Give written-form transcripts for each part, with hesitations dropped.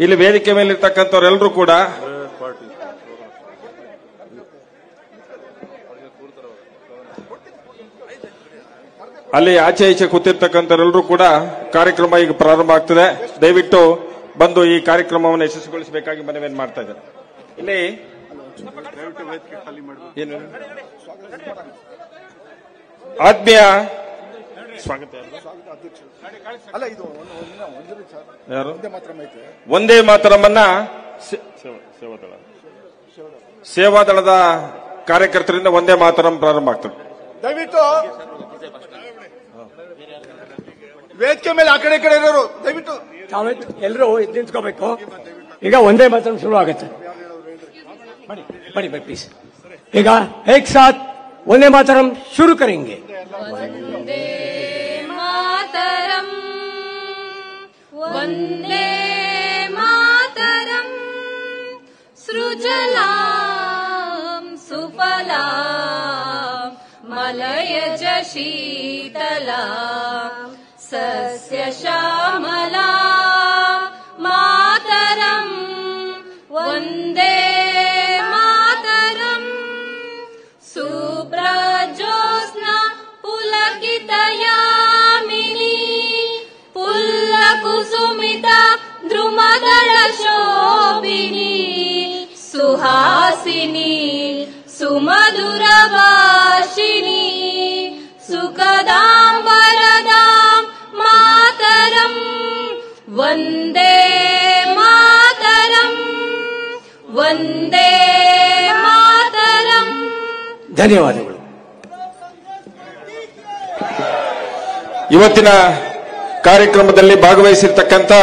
ಇಲ್ಲಿ ವೇದಿಕೆ ಮೇಲೆ ಇರ್ತಕ್ಕಂಥವರೆಲ್ಲರೂ ಕೂಡ ಅಲ್ಲಿ ಆಚೆ ಈಚೆ ಕೂತಿರ್ತಕ್ಕಂಥವರೆಲ್ಲರೂ ಕೂಡ ಕಾರ್ಯಕ್ರಮ ಈಗ ಪ್ರಾರಂಭ ಆಗ್ತದೆ. ದಯವಿಟ್ಟು ಬಂದು ಈ ಕಾರ್ಯಕ್ರಮವನ್ನು ಯಶಸ್ವಿಗೊಳಿಸಬೇಕಾಗಿ ಮನವಿಯನ್ನು ಮಾಡ್ತಾ ಇದ್ದಾರೆ. ಇಲ್ಲಿ ಏನು ಆತ್ಮೀಯ ಸ್ವಾಗತ ಯಾರು ಒಂದೇ ಮಾತರಮನ್ನ ಸೇವಾದಳದ ಕಾರ್ಯಕರ್ತರಿಂದ ಒಂದೇ ಮಾತರಂ ಪ್ರಾರಂಭ ಆಗ್ತದೆ. ದಯವಿಟ್ಟು ವೇದಿಕೆ ಮೇಲೆ ಆ ಕಡೆ ಇರೋರು ದಯವಿಟ್ಟು ಎಲ್ಲರೂ ಎದ್ದು ನಿಂತ್ಕೋಬೇಕು. ಈಗ ಒಂದೇ ಮಾತರಂ ಶುರು ಆಗುತ್ತೆ. ಬಡಿ ಪ್ಲೀಸ್. ಈಗ ಏಕ್ ಸಾಥ್ ಒಂದೇ ಮಾತರಂ ಶುರು ಕರೆಂಗೆ. ವಂದೇ ಮಾತರಂ ವಂದೇ ಮಾತರಂ ಸೃಜಲಾಂ ಸುಫಲಾಂ ಮಲಯಜ ಶೀತಲಾಂ ಸಸ್ಯ ಶ್ಯಾಮಲಾ ಮಾತರಂ ವಂದೇ ಮಾತರಂ ಸುಪ್ರಜೋತ್ಸ್ನ ಪುಲಕಿತಯಾಮಿನಿ ಪುಲ್ಲಕುಸುಮಿತ ದ್ರುಮದಳ ಶೋಭಿನಿ ಸುಹಾಸಿನಿ ಸುಮಧುರ ಭಾಷಿಣಿ ಸುಖದಾಂಬರದಾಂ ಮಾತರಂ ವಂದೇ ಮಾತರಂ ವಂದೇ ಮಾತರಂ. ಧನ್ಯವಾದಗಳು. ಇವತ್ತಿನ ಕಾರ್ಯಕ್ರಮದಲ್ಲಿ ಭಾಗವಹಿಸಿರ್ತಕ್ಕಂಥ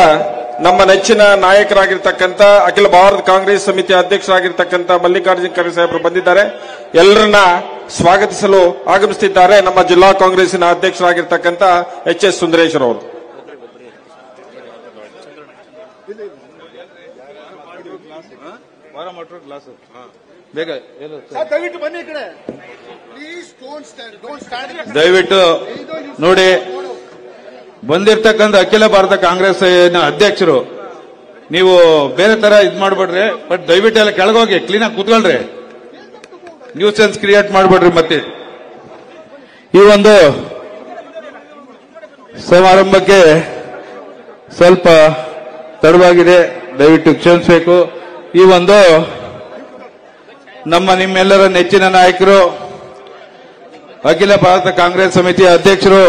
ನಮ್ಮ ನೆಚ್ಚಿನ ನಾಯಕರಾಗಿರ್ತಕ್ಕಂಥ ಅಖಿಲ ಭಾರತ ಕಾಂಗ್ರೆಸ್ ಸಮಿತಿಯ ಅಧ್ಯಕ್ಷರಾಗಿರ್ತಕ್ಕಂಥ ಮಲ್ಲಿಕಾರ್ಜುನ ಖರ್ಗೆ ಸಾಹೇಬರು ಬಂದಿದ್ದಾರೆ. ಎಲ್ಲರನ್ನ ಸ್ವಾಗತಿಸಲು ಆಗಮಿಸುತ್ತಿದ್ದಾರೆ ನಮ್ಮ ಜಿಲ್ಲಾ ಕಾಂಗ್ರೆಸ್ಸಿನ ಅಧ್ಯಕ್ಷರಾಗಿರ್ತಕ್ಕಂಥ ಎಚ್.ಎಸ್. ಸುಂದರೇಶ್ವರ್ ಅವರು. ದಯವಿಟ್ಟು ಬನ್ನಿ ಈ ಕಡೆ ಪ್ಲೀಸ್. ದಯವಿಟ್ಟು ನೋಡಿ, ಬಂದಿರ್ತಕ್ಕಂಥ ಅಖಿಲ ಭಾರತ ಕಾಂಗ್ರೆಸ್ ಅಧ್ಯಕ್ಷರು, ನೀವು ಬೇರೆ ತರ ಇದ್ ಮಾಡ್ಬೇಡ್ರಿ. ಬಟ್ ದಯವಿಟ್ಟು ಎಲ್ಲ ಕೆಳಗೋಗಿ ಕ್ಲೀನಾಗಿ ಕೂತ್ಕೊಳ್ರಿ. Nuisance create ಮಾಡ್ಬೇಡ್ರಿ. ಮತ್ತೆ ಈ ಒಂದು ಸಮಾರಂಭಕ್ಕೆ ಸ್ವಲ್ಪ ತಡವಾಗಿದೆ, ದಯವಿಟ್ಟು ಕ್ಷಮಿಸಬೇಕು. ಈ ಒಂದು ನಮ್ಮ ನಿಮ್ಮೆಲ್ಲರ ನೆಚ್ಚಿನ ನಾಯಕರು, ಅಖಿಲ ಭಾರತ ಕಾಂಗ್ರೆಸ್ ಸಮಿತಿಯ ಅಧ್ಯಕ್ಷರು,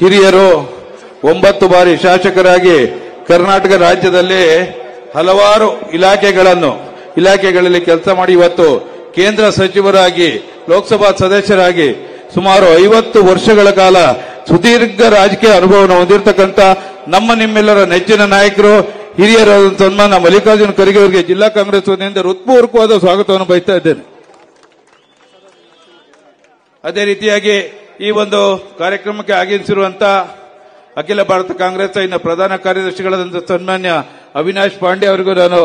ಹಿರಿಯರು, 9 ಬಾರಿ ಶಾಸಕರಾಗಿ ಕರ್ನಾಟಕ ರಾಜ್ಯದಲ್ಲಿ ಹಲವಾರು ಇಲಾಖೆಗಳಲ್ಲಿ ಕೆಲಸ ಮಾಡಿ ಇವತ್ತು ಕೇಂದ್ರ ಸಚಿವರಾಗಿ, ಲೋಕಸಭಾ ಸದಸ್ಯರಾಗಿ ಸುಮಾರು 50 ವರ್ಷಗಳ ಕಾಲ ಸುದೀರ್ಘ ರಾಜಕೀಯ ಅನುಭವವನ್ನು ಹೊಂದಿರತಕ್ಕಂಥ ನಮ್ಮ ನಿಮ್ಮೆಲ್ಲರ ನೆಚ್ಚಿನ ನಾಯಕರು, ಹಿರಿಯರಾದ ಸನ್ಮಾನ ಮಲ್ಲಿಕಾರ್ಜುನ ಖರ್ಗೆ ಅವರಿಗೆ ಜಿಲ್ಲಾ ಕಾಂಗ್ರೆಸ್ ವತಿಯಿಂದ ಹೃತ್ಪೂರ್ವಕವಾದ ಸ್ವಾಗತವನ್ನು ಬಯಸ್ತಾ ಇದ್ದೇನೆ. ಅದೇ ರೀತಿಯಾಗಿ ಈ ಒಂದು ಕಾರ್ಯಕ್ರಮಕ್ಕೆ ಆಗಮಿಸಿರುವಂತಹ ಅಖಿಲ ಭಾರತ ಕಾಂಗ್ರೆಸ್ ಇನ್ನ ಪ್ರಧಾನ ಕಾರ್ಯದರ್ಶಿಗಳಾದಂಥ ಸನ್ಮಾನ್ಯ ಅವಿನಾಶ್ ಪಾಂಡೆ ಅವರಿಗೂ ನಾನು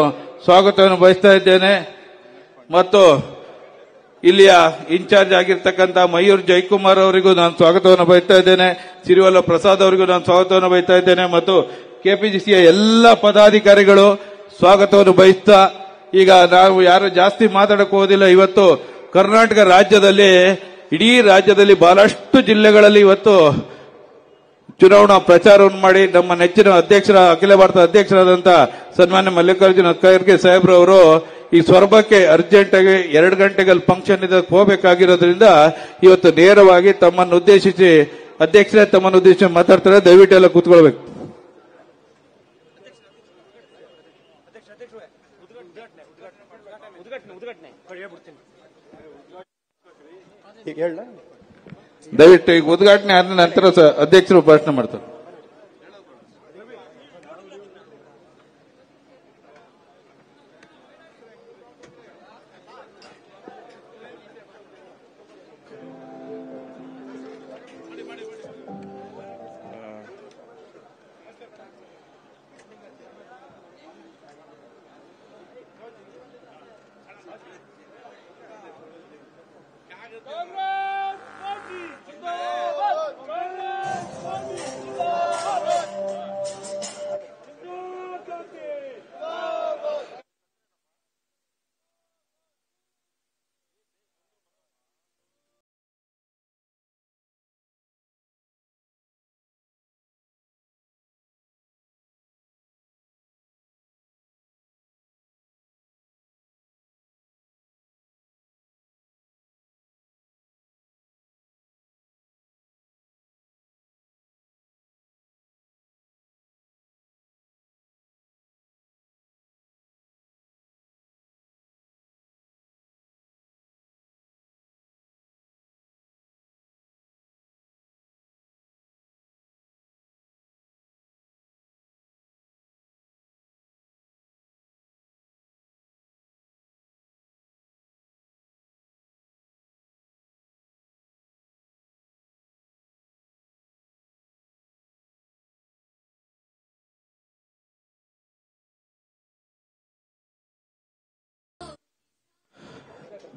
ಸ್ವಾಗತವನ್ನು ಬಯಸ್ತಾ ಇದ್ದೇನೆ. ಮತ್ತು ಇಲ್ಲಿಯ ಇನ್ಚಾರ್ಜ್ ಆಗಿರ್ತಕ್ಕಂಥ ಮಯೂರ್ ಜಯಕುಮಾರ್ ಅವರಿಗೂ ನಾನು ಸ್ವಾಗತವನ್ನು ಬಯಸ್ತಾ ಇದ್ದೇನೆ. ಸಿರಿವಲ್ಲ ಪ್ರಸಾದ್ ಅವರಿಗೂ ನಾನು ಸ್ವಾಗತವನ್ನು ಬಯಸ್ತಾ ಇದ್ದೇನೆ. ಮತ್ತು ಕೆಪಿಸಿಸಿಯ ಎಲ್ಲ ಪದಾಧಿಕಾರಿಗಳು ಸ್ವಾಗತವನ್ನು ಬಯಸ್ತಾ, ಈಗ ನಾವು ಯಾರು ಜಾಸ್ತಿ ಮಾತಾಡಕ್ಕೆ ಹೋಗೋದಿಲ್ಲ. ಇವತ್ತು ಕರ್ನಾಟಕ ರಾಜ್ಯದಲ್ಲಿ, ಇಡೀ ರಾಜ್ಯದಲ್ಲಿ ಬಹಳಷ್ಟು ಜಿಲ್ಲೆಗಳಲ್ಲಿ ಇವತ್ತು ಚುನಾವಣಾ ಪ್ರಚಾರವನ್ನು ಮಾಡಿ ನಮ್ಮ ನೆಚ್ಚಿನ ಅಖಿಲ ಭಾರತ ಅಧ್ಯಕ್ಷರಾದಂತಹ ಸನ್ಮಾನ್ಯ ಮಲ್ಲಿಕಾರ್ಜುನ ಖರ್ಗೆ ಸಾಹೇಬ್ರವರು ಈ ಸ್ವರ್ಭಕ್ಕೆ ಅರ್ಜೆಂಟ್ ಆಗಿ 2 ಗಂಟೆಗಳ ಫಂಕ್ಷನ್ ಇದಕ್ಕೆ ಹೋಗಬೇಕಾಗಿರೋದ್ರಿಂದ ಇವತ್ತು ನೇರವಾಗಿ ತಮ್ಮನ್ನು ಉದ್ದೇಶಿಸಿ ಮಾತಾಡ್ತಾರೆ. ದಯವಿಟ್ಟು ಎಲ್ಲ ಕೂತ್ಕೊಳ್ಬೇಕು. ದಯವಿಟ್ಟು ಈಗ ಉದ್ಘಾಟನೆ ಆದ ನಂತರ ಅಧ್ಯಕ್ಷರು ಭಾಷಣ ಮಾಡ್ತಾರೆ.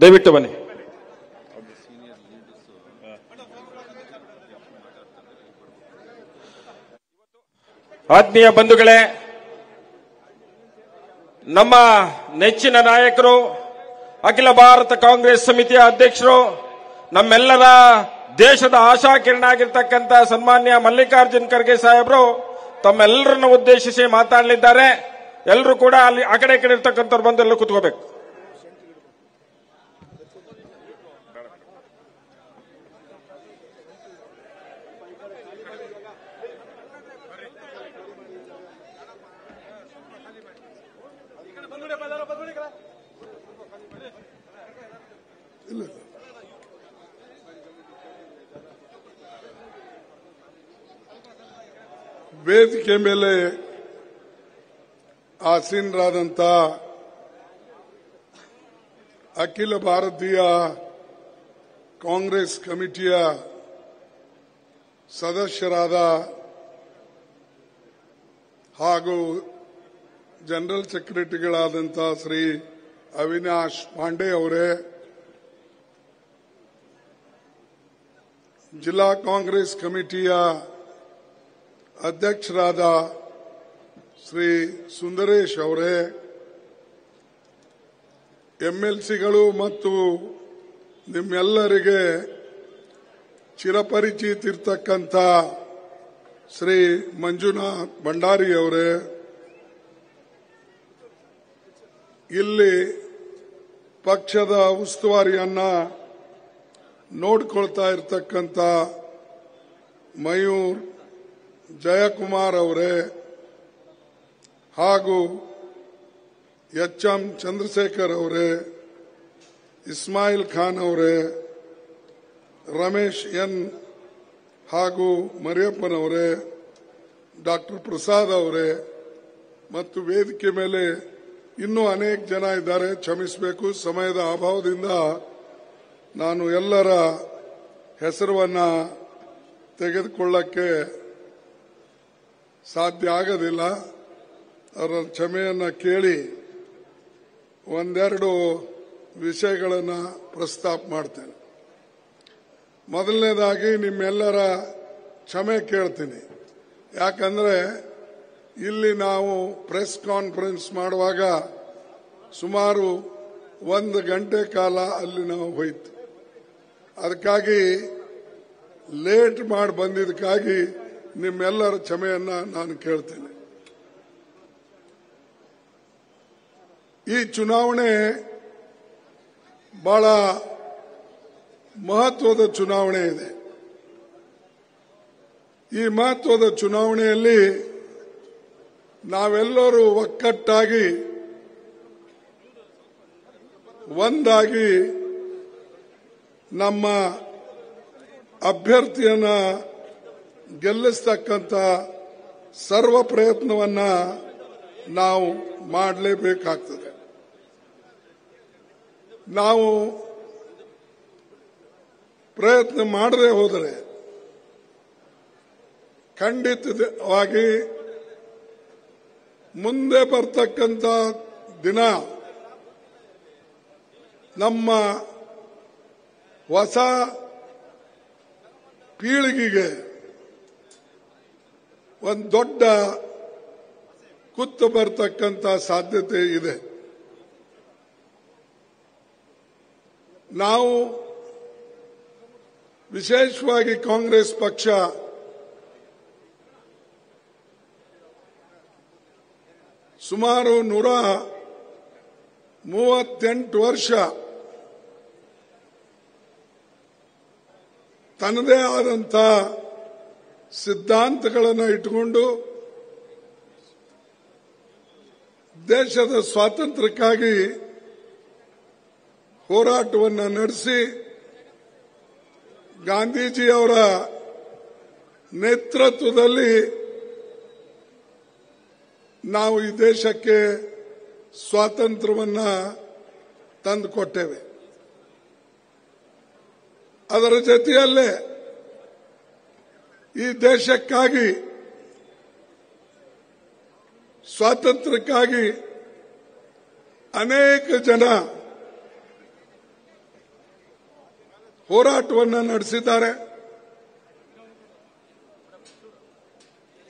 ದಯವಿಟ್ಟು ಬನ್ನಿ. ಆತ್ಮೀಯ ಬಂಧುಗಳೇ, ನಮ್ಮ ನೆಚ್ಚಿನ ನಾಯಕರು, ಅಖಿಲ ಭಾರತ ಕಾಂಗ್ರೆಸ್ ಸಮಿತಿಯ ಅಧ್ಯಕ್ಷರು, ನಮ್ಮೆಲ್ಲರ ದೇಶದ ಆಶಾಕಿರಣ ಆಗಿರ್ತಕ್ಕಂಥ ಸನ್ಮಾನ್ಯ ಮಲ್ಲಿಕಾರ್ಜುನ್ ಖರ್ಗೆ ಸಾಹೇಬರು ತಮ್ಮೆಲ್ಲರನ್ನು ಉದ್ದೇಶಿಸಿ ಮಾತಾಡಲಿದ್ದಾರೆ. ಎಲ್ಲರೂ ಕೂಡ ಅಲ್ಲಿ ಆ ಕಡೆ ಇರ್ತಕ್ಕಂಥವ್ರು ಬಂದು ಎಲ್ಲ ಕೂತ್ಕೋಬೇಕು. ವೇದಿಕೆ ಮೇಲೆ ಆಸೀನರಾದಂಥ ಅಖಿಲ ಭಾರತೀಯ ಕಾಂಗ್ರೆಸ್ ಕಮಿಟಿಯ ಸದಸ್ಯರಾದ ಹಾಗೂ ಜನರಲ್ ಸೆಕ್ರೆಟರಿಗಳಾದಂಥ ಶ್ರೀ ಅವಿನಾಶ್ ಪಾಂಡೆ ಅವರೇ, ಜಿಲ್ಲಾ ಕಾಂಗ್ರೆಸ್ ಕಮಿಟಿಯ ಅಧ್ಯಕ್ಷರಾದ ಶ್ರೀ ಸುಂದರೇಶ್ ಅವರೇ, ಎಂಎಲ್ಸಿಗಳು ಮತ್ತು ನಿಮ್ಮೆಲ್ಲರಿಗೆ ಚಿರಪರಿಚಿತಿರ್ತಕ್ಕಂಥ ಶ್ರೀ ಮಂಜುನಾಥ್ ಭಂಡಾರಿ ಅವರೇ, ಇಲ್ಲಿ ಪಕ್ಷದ ಉಸ್ತುವಾರಿಯನ್ನ ನೋಡಿಕೊಳ್ತಾ ಇರತಕ್ಕಂಥ ಮಯೂರ್ ಜಯಕುಮಾರ್ ಅವರೇ ಹಾಗೂ ಎಂ ಚಂದ್ರಶೇಖರ್ ಅವರೇ, ಇಸ್ಮಾಯಿಲ್ ಖಾನ್ ಅವರೇ, ರಮೇಶ್ ಎನ್ ಹಾಗೂ ಮರಿಯಪ್ಪನವರೇ, ಡಾಕ್ಟರ್ ಪ್ರಸಾದ್ ಅವರೇ ಮತ್ತು ವೇದಿಕೆ ಮೇಲೆ ಇನ್ನೂ ಅನೇಕ ಜನ ಇದ್ದಾರೆ, ಕ್ಷಮಿಸಬೇಕು. ಸಮಯದ ಅಭಾವದಿಂದ ನಾನು ಎಲ್ಲರ ಹೆಸರನ್ನ ತೆಗೆದುಕೊಳ್ಳಕ್ಕೆ ಸಾಧ್ಯ ಆಗೋದಿಲ್ಲ. ಅವರ ಕ್ಷಮೆಯನ್ನ ಕೇಳಿ ಒಂದೆರಡು ವಿಷಯಗಳನ್ನು ಪ್ರಸ್ತಾಪ ಮಾಡ್ತೇನೆ. ಮೊದಲನೇದಾಗಿ ನಿಮ್ಮೆಲ್ಲರ ಕ್ಷಮೆ ಕೇಳ್ತೀನಿ. ಯಾಕಂದ್ರೆ ಇಲ್ಲಿ ನಾವು ಪ್ರೆಸ್ ಕಾನ್ಫರೆನ್ಸ್ ಮಾಡುವಾಗ ಸುಮಾರು 1 ಗಂಟೆ ಕಾಲ ಅಲ್ಲಿ ನಾವು ಹೋಯ್ತು. ಅದಕ್ಕಾಗಿ ಲೇಟ್ ಮಾಡಿ ಬಂದಿದ್ದಕ್ಕಾಗಿ ನಿಮ್ಮೆಲ್ಲರ ಕ್ಷಮೆಯನ್ನ ನಾನು ಕೇಳ್ತೇನೆ. ಈ ಚುನಾವಣೆ ಬಹಳ ಮಹತ್ವದ ಚುನಾವಣೆ ಇದೆ. ಈ ಮಹತ್ವದ ಚುನಾವಣೆಯಲ್ಲಿ ನಾವೆಲ್ಲರೂ ಒಕ್ಕಟ್ಟಾಗಿ ಒಂದಾಗಿ ನಮ್ಮ ಅಭ್ಯರ್ಥಿಯನ್ನ ಗೆಲ್ಲಿಸ್ತಕ್ಕಂಥ ಸರ್ವ ಪ್ರಯತ್ನವನ್ನ ನಾವು ಮಾಡಲೇಬೇಕಾಗ್ತದೆ. ನಾವು ಪ್ರಯತ್ನ ಮಾಡದೆ ಹೋದರೆ ಖಂಡಿತವಾಗಿ ಮುಂದೆ ಬರ್ತಕ್ಕಂಥ ದಿನ ನಮ್ಮ ಹೊಸ ಪೀಳಿಗೆಗೆ ಒಂದು ದೊಡ್ಡ ಕುತ್ತು ಬರ್ತಕ್ಕಂಥ ಸಾಧ್ಯತೆ ಇದೆ. ನಾವು ವಿಶೇಷವಾಗಿ ಕಾಂಗ್ರೆಸ್ ಪಕ್ಷ ಸುಮಾರು 138 ವರ್ಷ ತನ್ನದೇ ಆದಂಥ ಸಿದ್ಧಾಂತಗಳನ್ನು ಇಟ್ಟುಕೊಂಡು ದೇಶದ ಸ್ವಾತಂತ್ರ್ಯಕ್ಕಾಗಿ ಹೋರಾಟವನ್ನು ನಡೆಸಿ ಗಾಂಧೀಜಿಯವರ ನೇತೃತ್ವದಲ್ಲಿ ನಾವು ಈ ದೇಶಕ್ಕೆ ಸ್ವಾತಂತ್ರ್ಯವನ್ನ ತಂದುಕೊಟ್ಟೇವೆ. ಅದರ ಜೊತೆಯಲ್ಲೇ ಈ ದೇಶಕ್ಕಾಗಿ ಸ್ವಾತಂತ್ರ್ಯಕ್ಕಾಗಿ ಅನೇಕ ಜನ ಹೋರಾಟವನ್ನು ನಡೆಸಿದ್ದಾರೆ.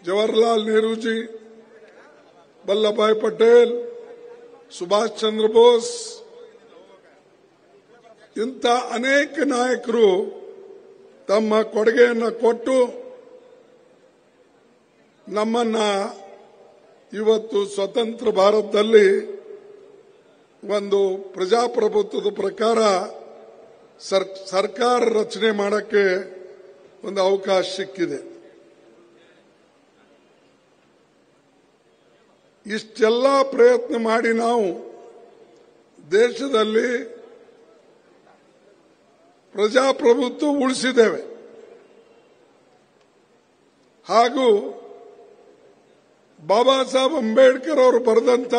ಜವಾಹರ್ಲಾಲ್ ನೆಹರೂಜಿ, ವಲ್ಲಭಭಾಯಿ ಪಟೇಲ್, ಸುಭಾಷ್ ಚಂದ್ರ ಬೋಸ್ ಇಂಥ ಅನೇಕ ನಾಯಕರು ತಮ್ಮ ಕೊಡುಗೆಯನ್ನು ಕೊಟ್ಟು ನಮ್ಮನ್ನ ಇವತ್ತು ಸ್ವತಂತ್ರ ಭಾರತದಲ್ಲಿ ಒಂದು ಪ್ರಜಾಪ್ರಭುತ್ವದ ಪ್ರಕಾರ ಸರ್ಕಾರ ರಚನೆ ಮಾಡಕ್ಕೆ ಒಂದು ಅವಕಾಶ ಸಿಕ್ಕಿದೆ. ಇಷ್ಟೆಲ್ಲ ಪ್ರಯತ್ನ ಮಾಡಿ ನಾವು ದೇಶದಲ್ಲಿ ಪ್ರಜಾಪ್ರಭುತ್ವ ಉಳಿಸಿದ್ದೇವೆ. ಹಾಗೂ ಬಾಬಾ ಸಾಹೇಬ್ ಅಂಬೇಡ್ಕರ್ ಅವರು ಬರೆದಂತ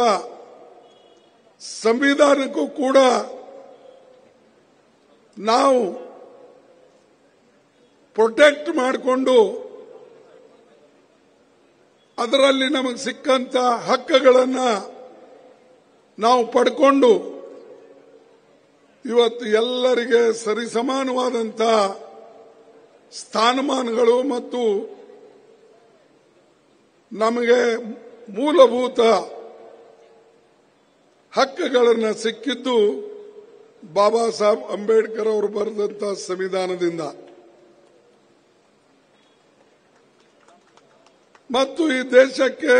ಸಂವಿಧಾನಕ್ಕೂ ಕೂಡ ನಾವು ಪ್ರೊಟೆಕ್ಟ್ ಮಾಡಿಕೊಂಡು ಅದರಲ್ಲಿ ನಮಗೆ ಸಿಕ್ಕಂತ ಹಕ್ಕುಗಳನ್ನು ನಾವು ಪಡ್ಕೊಂಡು ಇವತ್ತು ಎಲ್ಲರಿಗೆ ಸರಿಸಮಾನವಾದಂಥ ಸ್ಥಾನಮಾನಗಳು ಮತ್ತು ನಮಗೆ ಮೂಲಭೂತ ಹಕ್ಕುಗಳನ್ನು ಸಿಕ್ಕಿದ್ದು ಬಾಬಾ ಸಾಹೇಬ್ ಅಂಬೇಡ್ಕರ್ ಅವರು ಬರೆದಂತ ಸಂವಿಧಾನದಿಂದ. ಮತ್ತು ಈ ದೇಶಕ್ಕೆ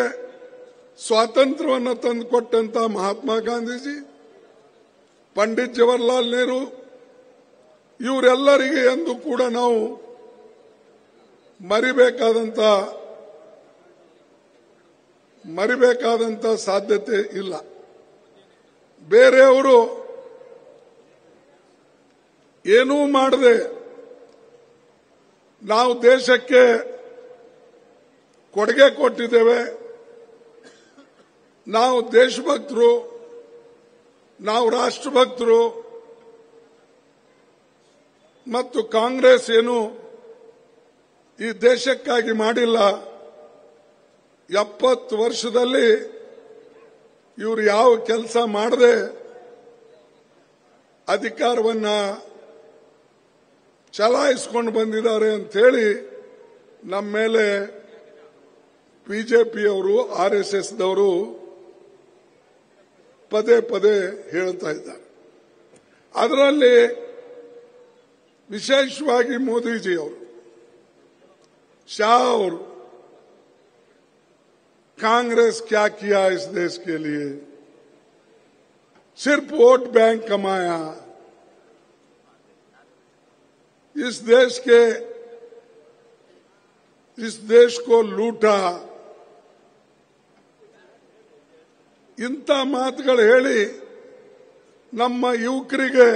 ಸ್ವಾತಂತ್ರ್ಯವನ್ನು ತಂದುಕೊಟ್ಟಂತ ಮಹಾತ್ಮ ಗಾಂಧೀಜಿ, ಪಂಡಿತ್ ಜವಾಹರ್ಲಾಲ್ ನೆಹರು ಇವರೆಲ್ಲರಿಗೆ ಎಂದು ಕೂಡ ನಾವು ಮರಿಬೇಕಾದಂತ ಸಾಧ್ಯತೆ ಇಲ್ಲ. ಬೇರೆಯವರು ಏನೂ ಮಾಡದೆ ನಾವು ದೇಶಕ್ಕೆ ಕೊಡುಗೆ ಕೊಟ್ಟಿದ್ದೇವೆ, ನಾವು ದೇಶಭಕ್ತರು, ನಾವು ರಾಷ್ಟ್ರಭಕ್ತರು, ಮತ್ತು ಕಾಂಗ್ರೆಸ್ ಏನು ಈ ದೇಶಕ್ಕಾಗಿ ಮಾಡಿಲ್ಲ. 70 ವರ್ಷದಲ್ಲಿ ಇವರು ಯಾವ ಕೆಲಸ ಮಾಡದೆ ಅಧಿಕಾರವನ್ನ ಚಲಾಯಿಸಿಕೊಂಡು ಬಂದಿದ್ದಾರೆ ಅಂತ ಹೇಳಿ ನಮ್ಮ ಮೇಲೆ ಬಿಜೆಪಿಯವರು, ಆರ್ಎಸ್ಎಸ್ ದವರು ಪದೇ ಪದೇ ಹೇಳ್ತಾ ಇದ್ದಾರೆ. ಅದರಲ್ಲಿ ವಿಶೇಷವಾಗಿ ಮೋದಿಜಿಯವರು, ಶಾ ಅವರು, कांग्रेस क्या किया इस देश के लिए? सिर्फ वोट बैंक कमाया, इस देश को लूटा. ಇಂಥ ಮಾತುಗಳು ಹೇಳಿ ನಮ್ಮ ಯುವಕರಿಗೆ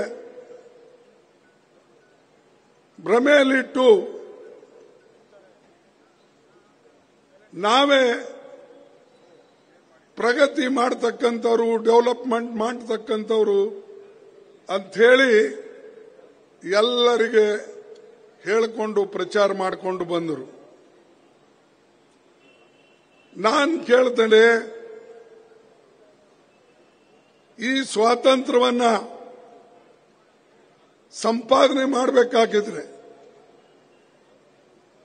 ಭ್ರಮೆಯಲ್ಲಿಟ್ಟು ನಾವೇ ಪ್ರಗತಿ ಮಾಡತಕ್ಕಂಥವ್ರು, ಡೆವಲಪ್ಮೆಂಟ್ ಮಾಡತಕ್ಕಂಥವ್ರು ಅಂಥೇಳಿ ಎಲ್ಲರಿಗೆ ಹೇಳಿಕೊಂಡು ಪ್ರಚಾರ ಮಾಡಿಕೊಂಡು ಬಂದರು. ನಾನು ಕೇಳ್ತೇನೆ, ಈ ಸ್ವಾತಂತ್ರ್ಯವನ್ನ ಸಂಪಾದನೆ ಮಾಡಬೇಕಾಗಿದ್ರೆ,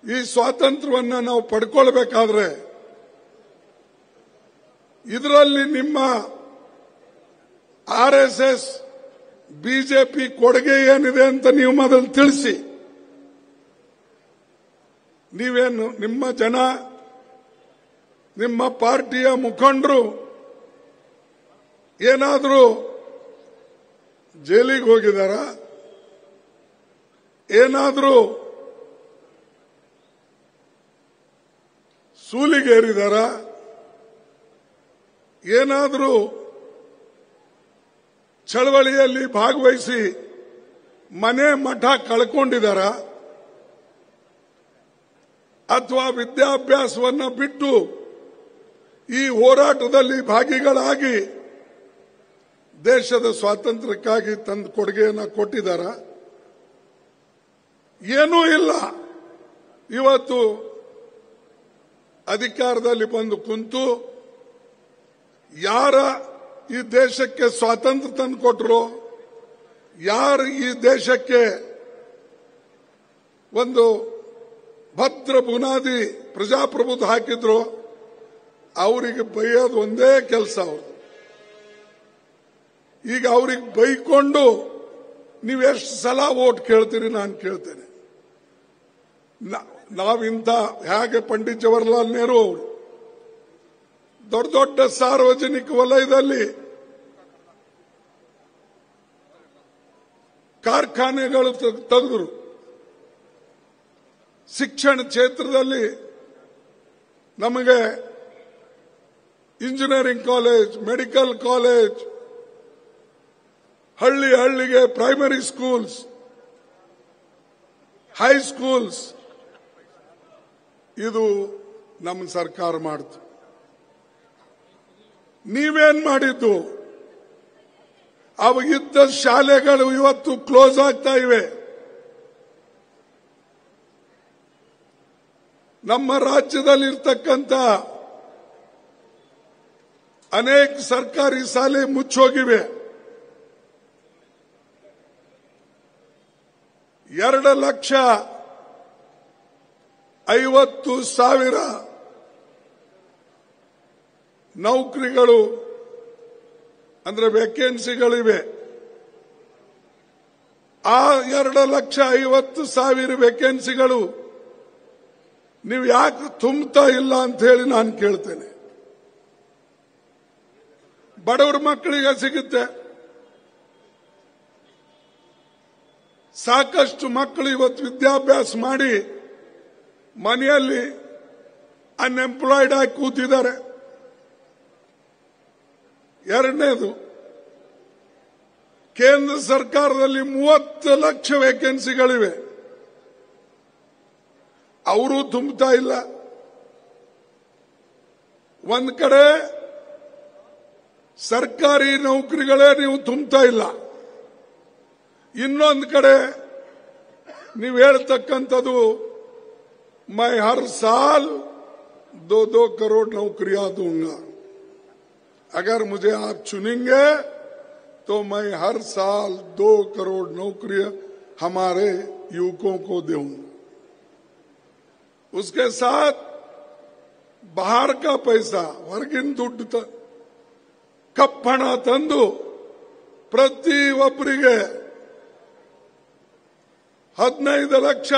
ಈ ಸ್ವಾತಂತ್ರ್ಯವನ್ನ ನಾವು ಪಡ್ಕೊಳ್ಬೇಕಾದ್ರೆ ಇದರಲ್ಲಿ ನಿಮ್ಮ ಆರ್ಎಸ್ಎಸ್, ಬಿಜೆಪಿ ಕೊಡುಗೆ ಏನಿದೆ ಅಂತ ನೀವು ಮೊದಲು ತಿಳಿಸಿ. ನೀವೇನು ನಿಮ್ಮ ಜನ, ನಿಮ್ಮ ಪಾರ್ಟಿಯ ಮುಖಂಡರು ಏನಾದರೂ ಜೈಲಿಗೆ ಹೋಗಿದಾರ? ಏನಾದರೂ ಸೂಲಿಗೇರಿದಾರ? ಏನಾದರೂ ಚಳವಳಿಯಲ್ಲಿ ಭಾಗವಹಿಸಿ ಮನೆ ಮಠ ಕಳ್ಕೊಂಡಿದಾರ? ಅಥವಾ ವಿದ್ಯಾಭ್ಯಾಸವನ್ನ ಬಿಟ್ಟು ಈ ಹೋರಾಟದಲ್ಲಿ ಭಾಗಿಗಳಾಗಿ ದೇಶದ ಸ್ವಾತಂತ್ರ್ಯಕ್ಕಾಗಿ ತಂದು ಕೊಡುಗೆಯನ್ನು ಕೊಟ್ಟಿದ್ದಾರ? ಏನೂ ಇಲ್ಲ. ಇವತ್ತು ಅಧಿಕಾರದಲ್ಲಿ ಬಂದು ಕುಂತು ಯಾರ ಈ ದೇಶಕ್ಕೆ ಸ್ವಾತಂತ್ರ್ಯ ತಂದು ಕೊಟ್ಟರು, ಯಾರು ಈ ದೇಶಕ್ಕೆ ಒಂದು ಭದ್ರ ಬುನಾದಿ ಪ್ರಜಾಪ್ರಭುತ್ವ ಹಾಕಿದ್ರು. ಅವರಿಗೆ ಬೈಯೋದು ಒಂದೇ ಕೆಲಸ ಅವ್ರದ್ದು. ಈಗ ಅವ್ರಿಗೆ ಬೈಕೊಂಡು ನೀವೆಷ್ಟು ಸಲ ವೋಟ್ ಕೇಳ್ತೀರಿ ನಾನು ಕೇಳ್ತೇನೆ. ನಾವಿಂತ ಹೇಗೆ ಪಂಡಿತ್ ಜವಾಹರ್ಲಾಲ್ ನೆಹರು ಅವರು ದೊಡ್ಡ ದೊಡ್ಡ ಸಾರ್ವಜನಿಕ ವಲಯದಲ್ಲಿ ಕಾರ್ಖಾನೆಗಳು ತೆಗೆದರು. ಶಿಕ್ಷಣ ಕ್ಷೇತ್ರದಲ್ಲಿ ನಮಗೆ ಇಂಜಿನಿಯರಿಂಗ್ ಕಾಲೇಜ್, ಮೆಡಿಕಲ್ ಕಾಲೇಜ್, ಹಳ್ಳಿಗೆ ಪ್ರೈಮರಿ ಸ್ಕೂಲ್ಸ್, ಹೈಸ್ಕೂಲ್ಸ್ ಇದು ನಮ್ಮ ಸರ್ಕಾರ ಮಾಡಿತು. ನೀವೇನ್ ಮಾಡಿದ್ದು? ಅವಾಗಿದ್ದ ಶಾಲೆಗಳು ಇವತ್ತು ಕ್ಲೋಸ್ ಆಗ್ತಾ ಇವೆ. ನಮ್ಮ ರಾಜ್ಯದಲ್ಲಿರ್ತಕ್ಕಂಥ ಅನೇಕ ಸರ್ಕಾರಿ ಶಾಲೆ ಮುಚ್ಚೋಗಿವೆ. 2,50,000 ನೌಕರಿಗಳು ಅಂದ್ರೆ ವೇಕೆನ್ಸಿಗಳಿವೆ. ಆ 2,50,000 ವೇಕೆನ್ಸಿಗಳು ನೀವು ಯಾಕೆ ತುಂಬುತ್ತಾ ಇಲ್ಲ ಅಂತ ಹೇಳಿ ನಾನು ಕೇಳ್ತೇನೆ. ಬಡವರ ಮಕ್ಕಳಿಗೆ ಸಿಗುತ್ತೆ. ಸಾಕಷ್ಟು ಮಕ್ಕಳು ಇವತ್ತು ವಿದ್ಯಾಭ್ಯಾಸ ಮಾಡಿ ಮನೆಯಲ್ಲಿ ಅನ್ಎಂಪ್ಲಾಯ್ಡ್ ಆಗಿ ಕೂತಿದ್ದಾರೆ. ಎರಡನೇದು, ಕೇಂದ್ರ ಸರ್ಕಾರದಲ್ಲಿ 30 ಲಕ್ಷ ವೇಕೆನ್ಸಿಗಳಿವೆ, ಅವರು ತುಂಬುತ್ತಾ ಇಲ್ಲ. ಒಂದ್ ಕಡೆ ಸರ್ಕಾರಿ ನೌಕರಿಗಳೇ ನೀವು ತುಂಬುತ್ತಾ ಇಲ್ಲ, ಇನ್ನೊಂದು ಕಡೆ ನೀವು ಹೇಳ್ತಕ್ಕಂಥದ್ದು मैं हर साल 2-2 करोड़ नौकरियां दूंगा, अगर मुझे आप चुनेंगे तो मैं हर साल 2 करोड़ नौकरियां हमारे युवकों को दूंगा. उसके साथ बाहर का पैसा ಹೊರಗಿನ ದುಡ್ಡು ಕಪ್ಪಣ ತಂದು ಪ್ರತಿಯೊಬ್ಬರಿಗೆ 15 ಲಕ್ಷ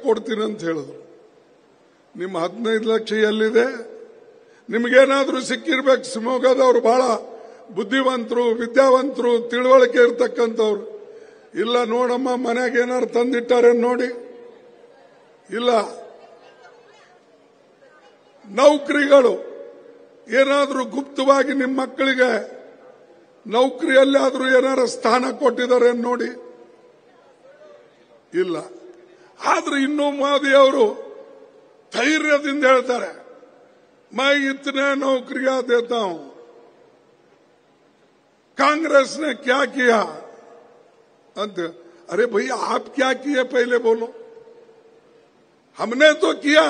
ಕೊಡ್ತೀನಿ ಅಂತ ಹೇಳಿದ್ರು. ನಿಮ್ಮ 15 ಲಕ್ಷ ಎಲ್ಲಿದೆ? ನಿಮಗೇನಾದ್ರೂ ಸಿಕ್ಕಿರ್ಬೇಕು. ಶಿವಮೊಗ್ಗದವರು ಬಹಳ ಬುದ್ಧಿವಂತರು, ವಿದ್ಯಾವಂತರು, ತಿಳುವಳಿಕೆ ಇರ್ತಕ್ಕಂಥವ್ರು. ಇಲ್ಲ ನೋಡಮ್ಮ, ಮನೆಗೆ ಏನಾದ್ರು ತಂದಿಟ್ಟಾರೆ ನೋಡಿ. ಇಲ್ಲ, ನೌಕರಿಗಳು ಏನಾದ್ರೂ ಗುಪ್ತವಾಗಿ ನಿಮ್ಮ ಮಕ್ಕಳಿಗೆ ನೌಕರಿಯಲ್ಲಿ ಆದ್ರೂ ಏನಾದ್ರು ಸ್ಥಾನ ಕೊಟ್ಟಿದ್ದಾರೆ ನೋಡಿ. ಇಲ್ಲ. ಆದ್ರೆ ಇನ್ನೂ ಮೋದಿ ಅವರು ಧೈರ್ಯದಿಂದ ಹೇಳ್ತಾರೆ, मैं इतने नौकरियां देता हूं. कांग्रेस ने क्या किया? अरे भैया, आप क्या किए पहले बोलो. हमने तो किया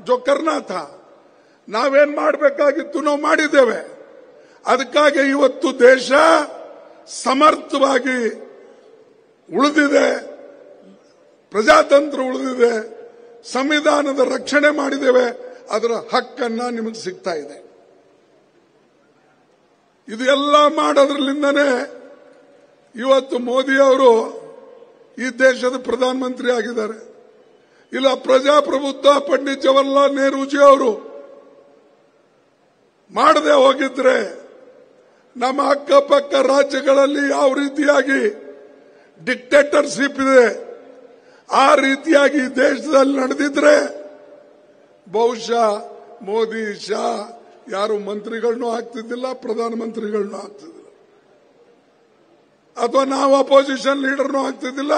जो करना था. ನಾವೇನ್ ಮಾಡಬೇಕಾಗಿತ್ತು ನಾವು ಮಾಡಿದ್ದೇವೆ. ಅದಕ್ಕಾಗಿ ಇವತ್ತು ದೇಶ ಸಮರ್ಥವಾಗಿ ಉಳಿದಿದೆ, ಪ್ರಜಾತಂತ್ರ ಉಳಿದಿದೆ, ಸಂವಿಧಾನದ ರಕ್ಷಣೆ ಮಾಡಿದ್ದೇವೆ. ಅದರ ಹಕ್ಕನ್ನ ನಿಮಗೆ ಸಿಗ್ತಾ ಇದೆ. ಇದು ಎಲ್ಲ ಮಾಡೋದ್ರಲ್ಲಿಂದನೇ ಇವತ್ತು ಮೋದಿ ಅವರು ಈ ದೇಶದ ಪ್ರಧಾನಮಂತ್ರಿ ಆಗಿದ್ದಾರೆ. ಇಲ್ಲ, ಪ್ರಜಾಪ್ರಭುತ್ವ ಪಂಡಿತ್ ಜವಾಹರ್ಲಾಲ್ ನೆಹರೂಜಿ ಅವರು ಮಾಡದೆ ಹೋಗಿದ್ರೆ ನಮ್ಮ ಅಕ್ಕಪಕ್ಕ ರಾಜ್ಯಗಳಲ್ಲಿ ಯಾವ ರೀತಿಯಾಗಿ ಡಿಕ್ಟೇಟರ್ಶಿಪ್ ಇದೆ ಆ ರೀತಿಯಾಗಿ ದೇಶದಲ್ಲಿ ನಡೆದಿದ್ರೆ ಬಹುಶಃ ಮೋದಿ, ಶಾ ಯಾರು ಮಂತ್ರಿಗಳನ್ನೂ ಆಗ್ತಿದ್ದಿಲ್ಲ, ಪ್ರಧಾನಮಂತ್ರಿಗಳನ್ನೂ ಆಗ್ತಿದ್ದಿಲ್ಲ, ಅಥವಾ ನಾವು ಅಪೋಸಿಷನ್ ಲೀಡರ್ನೂ ಆಗ್ತಿದ್ದಿಲ್ಲ,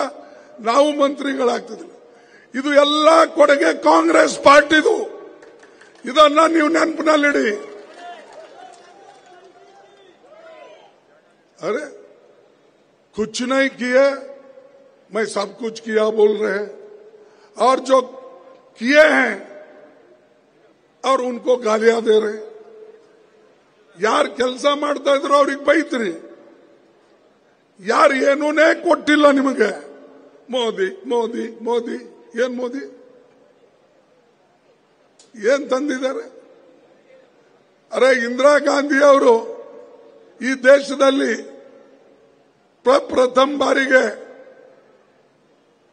ನಾವು ಮಂತ್ರಿಗಳಾಗ್ತಿದ್ದಿಲ್ಲ. ಇದು ಎಲ್ಲ ಕೊಡುಗೆ ಕಾಂಗ್ರೆಸ್ ಪಾರ್ಟಿದು. ಇದನ್ನ ನೀವು ನೆನಪಿನಲ್ಲಿಡಿ. अरे कुछ नहीं किए, मैं सब कुछ किया बोल रहे हैं, और जो किए हैं और उनको गालियां दे रहे. ಯಾರು ಕೆಲಸ ಮಾಡ್ತಾ ಇದ್ರು ಅವ್ರಿಗೆ ಬೈತ್ರಿ. ಯಾರು ಏನೂನೇ ಕೊಟ್ಟಿಲ್ಲ ನಿಮಗೆ, ಮೋದಿ ಮೋದಿ ಮೋದಿ ಏನ್ ಮೋದಿ ಏನ್ ತಂದಿದ್ದಾರೆ? ಅರೆ ಇಂದಿರಾ ಗಾಂಧಿ ಅವರು ಈ ದೇಶದಲ್ಲಿ ಪ್ರಥಮ ಬಾರಿಗೆ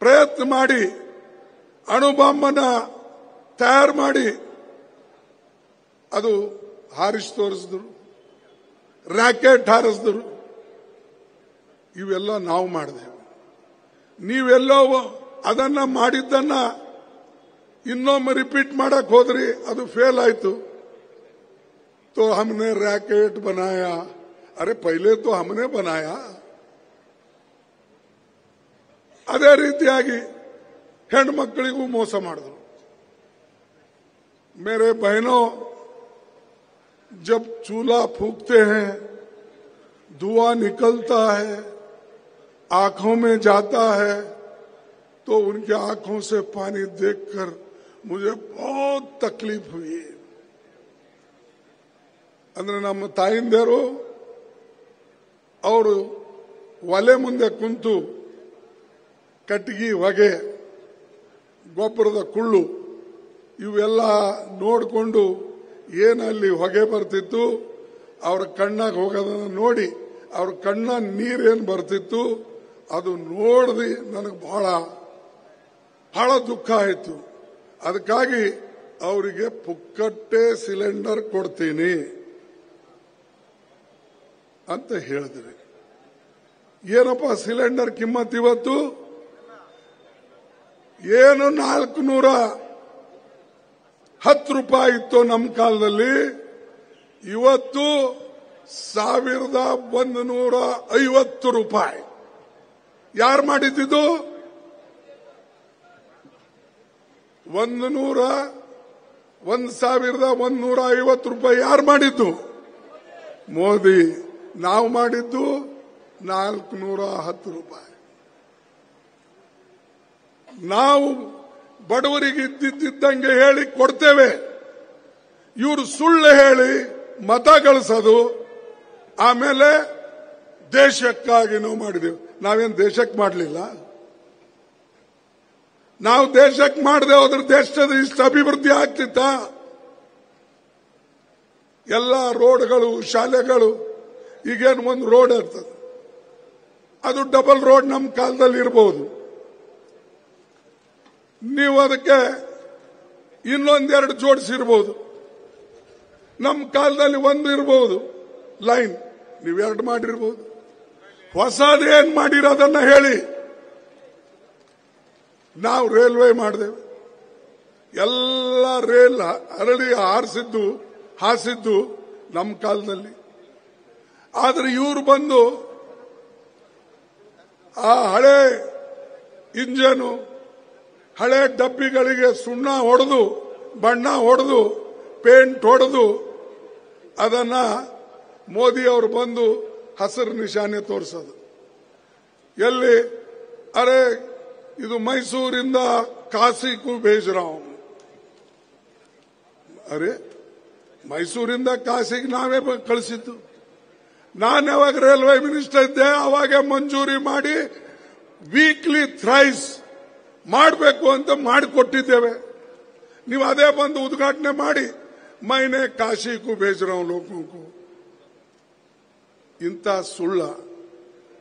ಪ್ರಯತ್ನ ಮಾಡಿ ಅಣುಬಾಂಬನ ತಯಾರು ಮಾಡಿ ಅದು ಹಾರಿಸಿ ತೋರಿಸಿದ್ರು, ರಾಕೆಟ್ ಹಾರಿಸಿದ್ರು. ಇವೆಲ್ಲ ನಾವು ಮಾಡಿದೆವು. ನೀವೆಲ್ಲೋ ಅದನ್ನ ಮಾಡಿದ್ದನ್ನ ಇನ್ನೊಮ್ಮೆ ರಿಪೀಟ್ ಮಾಡಕ್ ಹೋದ್ರಿ, ಅದು ಫೇಲ್ ಆಯ್ತು. तो हमने रैकेट बनाया, अरे पहले तो हमने बनाया. ಅದೇ ರೀತಿಯಾಗಿ ಹೆಣ್ಮಕ್ಕಳಿಗೂ ಮೋಸ ಮಾಡಿದ್ರು. मेरे बहनों, जब चूल्हा फूंकते हैं, धुआं निकलता है, आंखों में जाता है, तो उनकी आंखों से पानी देखकर मुझे बहुत तकलीफ हुई. ಅಂದ್ರೆ ನಮ್ಮ ತಾಯಿಂದರು ಅವರು ಒಲೆ ಮುಂದೆ ಕುಂತು ಕಟ್ಟಿಗೆ ಹೊಗೆ ಗೊಬ್ಬರದ ಕುಳ್ಳು ಇವೆಲ್ಲ ನೋಡಿಕೊಂಡು ಏನಲ್ಲಿ ಹೊಗೆ ಬರ್ತಿತ್ತು ಅವ್ರ ಕಣ್ಣಾಗ ಹೋಗೋದನ್ನ ನೋಡಿ ಅವ್ರ ಕಣ್ಣ ನೀರೇನು ಬರ್ತಿತ್ತು ಅದು ನೋಡಿದು ನನಗೆ ಬಹಳ ದುಃಖ ಆಯಿತು. ಅದಕ್ಕಾಗಿ ಅವರಿಗೆ ಪುಕ್ಕಟ್ಟೆ ಸಿಲಿಂಡರ್ ಕೊಡ್ತೀನಿ ಅಂತ ಹೇಳಿದ್ರಿ. ಏನಪ್ಪ ಸಿಲಿಂಡರ್ ಕಿಮ್ಮತ್ ಇವತ್ತು ಏನು 410 ರೂಪಾಯಿ ಇತ್ತು ನಮ್ಮ ಕಾಲದಲ್ಲಿ, ಇವತ್ತು 1150 ರೂಪಾಯಿ. ಯಾರು ಮಾಡಿದ್ದು? 1150 ರೂಪಾಯಿ ಯಾರು ಮಾಡಿದ್ದು? ಮೋದಿ. ನಾವು ಮಾಡಿದ್ದು 410 ರೂಪಾಯಿ. ನಾವು ಬಡವರಿಗೆ ಇದ್ದಿದ್ದಂಗೆ ಹೇಳಿ ಕೊಡ್ತೇವೆ, ಇವರು ಸುಳ್ಳು ಹೇಳಿ ಮತ ಗಳಿಸೋದು, ಆಮೇಲೆ ದೇಶಕ್ಕಾಗಿ ನಾವು ಮಾಡಿದೆವು. ನಾವೇನು ದೇಶಕ್ಕೆ ಮಾಡಲಿಲ್ಲ. ನಾವು ದೇಶಕ್ಕೆ ಮಾಡದೆ ಹೋದ್ರೆ ದೇಶದ ಇಷ್ಟು ಅಭಿವೃದ್ಧಿ ಆಗ್ತಿತ್ತ? ಎಲ್ಲ ರೋಡ್ಗಳು, ಶಾಲೆಗಳು, ಈಗೇನು ಒಂದು ರೋಡ್ ಇರ್ತದೆ, ಅದು ಡಬಲ್ ರೋಡ್ ನಮ್ಮ ಕಾಲದಲ್ಲಿ ಇರಬಹುದು. ನೀವು ಅದಕ್ಕೆ ಇನ್ನೊಂದೆರಡು ಜೋಡಿಸಿರ್ಬೋದು. ನಮ್ಮ ಕಾಲದಲ್ಲಿ ಒಂದು ಇರಬಹುದು ಲೈನ್, ನೀವೆರಡು ಮಾಡಿರ್ಬೋದು. ಹೊಸದೇನ್ ಮಾಡಿರೋದನ್ನ ಹೇಳಿ. ನಾವು ರೈಲ್ವೆ ಮಾಡಿದೆವು, ಎಲ್ಲ ರೇಲ್ ಹರಳಿ ಹಾಸಿದ್ದು ನಮ್ಮ ಕಾಲದಲ್ಲಿ. ಆದರೆ ಇವರು ಬಂದು ಆ ಹಳೆ ಇಂಜನು, ಹಳೆ ಡಬ್ಬಿಗಳಿಗೆ ಸುಣ್ಣ ಹೊಡೆದು, ಬಣ್ಣ ಹೊಡೆದು, ಪೇಂಟ್ ಹೊಡೆದು, ಅದನ್ನ ಮೋದಿ ಅವರು ಬಂದು ಹಸಿರು ನಿಶಾನೆ ತೋರಿಸೋದು. ಎಲ್ಲಿ? ಅರೆ ಇದು ಮೈಸೂರಿಂದ ಕಾಶಿಗೂ भेज रहा हूं. ಅರೆ ಮೈಸೂರಿಂದ ಕಾಶಿಗೆ ನಾವೇ ಕಳಿಸಿದ್ದು. ನಾನು ಯಾವಾಗ ರೈಲ್ವೆ ಮಿನಿಸ್ಟರ್ ಇದ್ದೆ ಅವಾಗ ಮಂಜೂರಿ ಮಾಡಿ ವೀಕ್ಲಿ ಥ್ರೈಸ್ ಮಾಡಬೇಕು ಅಂತ ಮಾಡಿಕೊಟ್ಟಿದ್ದೇವೆ. ನೀವು ಅದೇ ಬಂದು ಉದ್ಘಾಟನೆ ಮಾಡಿ ಮೈನೆ ಕಾಶಿಗೂ भेज रहा हूं ಲೋಕಕ್ಕೂ. ಇಂಥ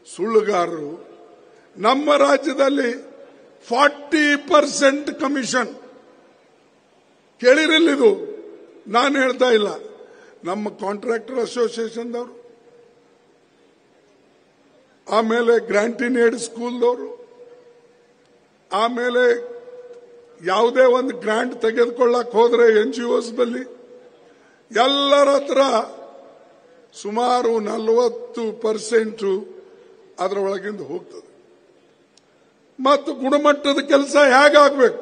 ಸುಳ್ಳುಗಾರರು ನಮ್ಮ ರಾಜ್ಯದಲ್ಲಿ 40% ಕಮಿಷನ್ ಕೇಳಿರಲಿದು. ನಾನು ಹೇಳ್ತಾ ಇಲ್ಲ, ನಮ್ಮ ಕಾಂಟ್ರಾಕ್ಟರ್ ಅಸೋಸಿಯೇಷನ್ದವರು, ಆಮೇಲೆ ಗ್ರಾಂಟ್ ಇನ್ ಏಡ್ ಸ್ಕೂಲ್ದವರು, ಆಮೇಲೆ ಯಾವುದೇ ಒಂದು ಗ್ರಾಂಟ್ ತೆಗೆದುಕೊಳ್ಳಕ್ ಹೋದ್ರೆ NGOs ಬಲ್ಲಿ ಎಲ್ಲರ ಹತ್ರ ಸುಮಾರು 40% ಅದರ ಒಳಗಿಂದ ಹೋಗ್ತದೆ. ಮತ್ತು ಗುಣಮಟ್ಟದ ಕೆಲಸ ಹೇಗಾಗಬೇಕು?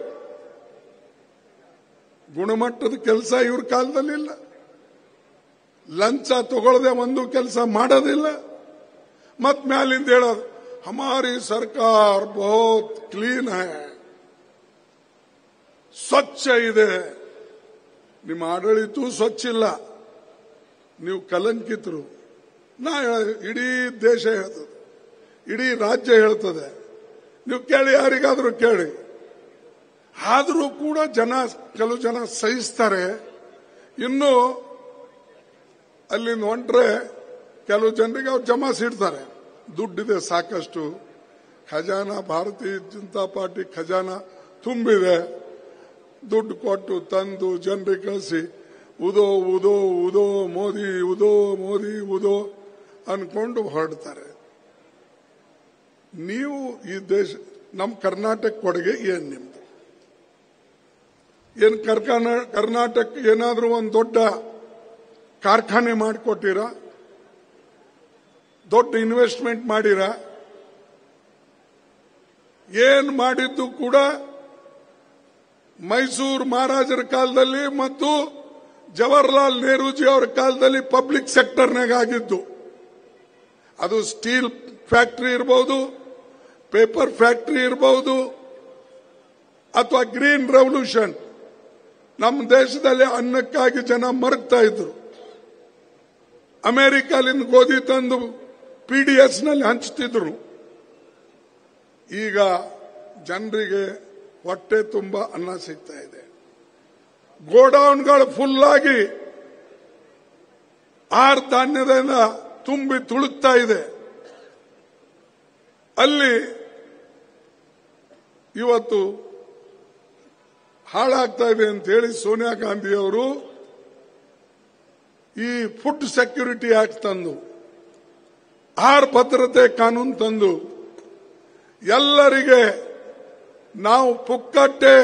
ಗುಣಮಟ್ಟದ ಕೆಲಸ ಇವ್ರ ಕಾಲದಲ್ಲಿ ಇಲ್ಲ. ಲಂಚ ತಗೊಳ್ಳದೆ ಒಂದು ಕೆಲಸ ಮಾಡೋದಿಲ್ಲ. ಮತ್ ಮ್ಯಾಲಿಂದ ಹೇಳೋದು ಹಮಾರಿ ಸರ್ಕಾರ ಬಹುತ್ ಕ್ಲೀನ್ ಹೈ, ಸ್ವಚ್ಛ ಇದೆ. ನಿಮ್ಮ ಆಡಳಿತ ಸ್ವಚ್ಛ ಇಲ್ಲ, ನೀವು ಕಲಂಕಿತರು. ಇಡೀ ದೇಶ ಹೇಳ್ತದೆ, ಇಡೀ ರಾಜ್ಯ ಹೇಳ್ತದೆ ನೀವು ಕೇಳಿ, ಯಾರಿಗಾದ್ರೂ ಕೇಳಿ. ಆದರೂ ಕೂಡ ಕೆಲವು ಜನ ಸಹಿಸ್ತಾರೆ. ಇನ್ನು ಅಲ್ಲಿಂದ ಹೊಂಟ್ರೆ ಕೆಲವು ಜನರಿಗೆ ಅವ್ರು ಜಮಾಯಿಸಿಡ್ತಾರೆ. ದುಡ್ಡಿದೆ ಸಾಕಷ್ಟು, ಖಜಾನಾ ಭಾರತೀಯ ಜನತಾ ಪಾರ್ಟಿ ಖಜಾನಾ ತುಂಬಿದೆ, ದುಡ್ಡು ಕೊಟ್ಟು ತಂದು ಜನರಿಗೆ ಕಳಿಸಿ ಉದೋ ಉದೋ ಉದೋ ಮೋದಿ ಉದೋ ಮೋದಿ ಉದೋ ಅನ್ಕೊಂಡು ಹೊರಡ್ತಾರೆ. ನೀವು ಈ ದೇಶ, ನಮ್ಮ ಕರ್ನಾಟಕ ಕೊಡುಗೆ ಏನ್ ನಿಮ್ದು? ಏನ್ ಕರ್ನಾಟಕ ಏನಾದ್ರೂ ಒಂದು ದೊಡ್ಡ ಕಾರ್ಖಾನೆ ಮಾಡಿಕೊಟ್ಟಿರಾ? ದೊಡ್ಡ ಇನ್ವೆಸ್ಟ್ಮೆಂಟ್ ಮಾಡಿರಾ? ಏನ್ ಮಾಡಿದ್ದು ಕೂಡ ಮೈಸೂರು ಮಹಾರಾಜರ ಕಾಲದಲ್ಲಿ ಮತ್ತು ಜವಾಹರ್ಲಾಲ್ ನೆಹರೂಜಿ ಅವರ ಕಾಲದಲ್ಲಿ ಪಬ್ಲಿಕ್ ಸೆಕ್ಟರ್ನಾಗ ಆಗಿದ್ದು. ಅದು ಸ್ಟೀಲ್ ಫ್ಯಾಕ್ಟರಿ ಇರಬಹುದು, ಪೇಪರ್ ಫ್ಯಾಕ್ಟರಿ ಇರಬಹುದು, ಅಥವಾ ಗ್ರೀನ್ ರೆವಲ್ಯೂಷನ್. ನಮ್ಮ ದೇಶದಲ್ಲಿ ಅನ್ನಕ್ಕಾಗಿ ಜನ ಮರಗ್ತಾ ಇದ್ರು. ಅಮೆರಿಕದಿಂದ ಗೋಧಿ ತಂದು PDS ನಲ್ಲಿ ಹಂಚ್ತಿದ್ರು. ಈಗ ಜನರಿಗೆ ಹೊಟ್ಟೆ ತುಂಬ ಅನ್ನ ಸಿಗ್ತಾ ಇದೆ. ಗೋಡೌನ್ಗಳು ಫುಲ್ ಆಗಿ ಆಹಾರ ಧಾನ್ಯದಿಂದ ತುಂಬಿ ತುಳುಕ್ತಾ ಇದೆ. ಅಲ್ಲಿ ಇವತ್ತು ಹಾಳಾಗ್ತಾ ಇದೆ ಅಂತ ಹೇಳಿ ಸೋನಿಯಾ ಗಾಂಧಿ ಅವರು ಈ ಫುಡ್ ಸೆಕ್ಯೂರಿಟಿ ಆಕ್ಟ್ ತಂದು, ಆಹಾರ ಭದ್ರತೆ ಕಾನೂನು ತಂದು, ಎಲ್ಲರಿಗೆ ನಾವು ಪುಕ್ಕಟ್ಟೆ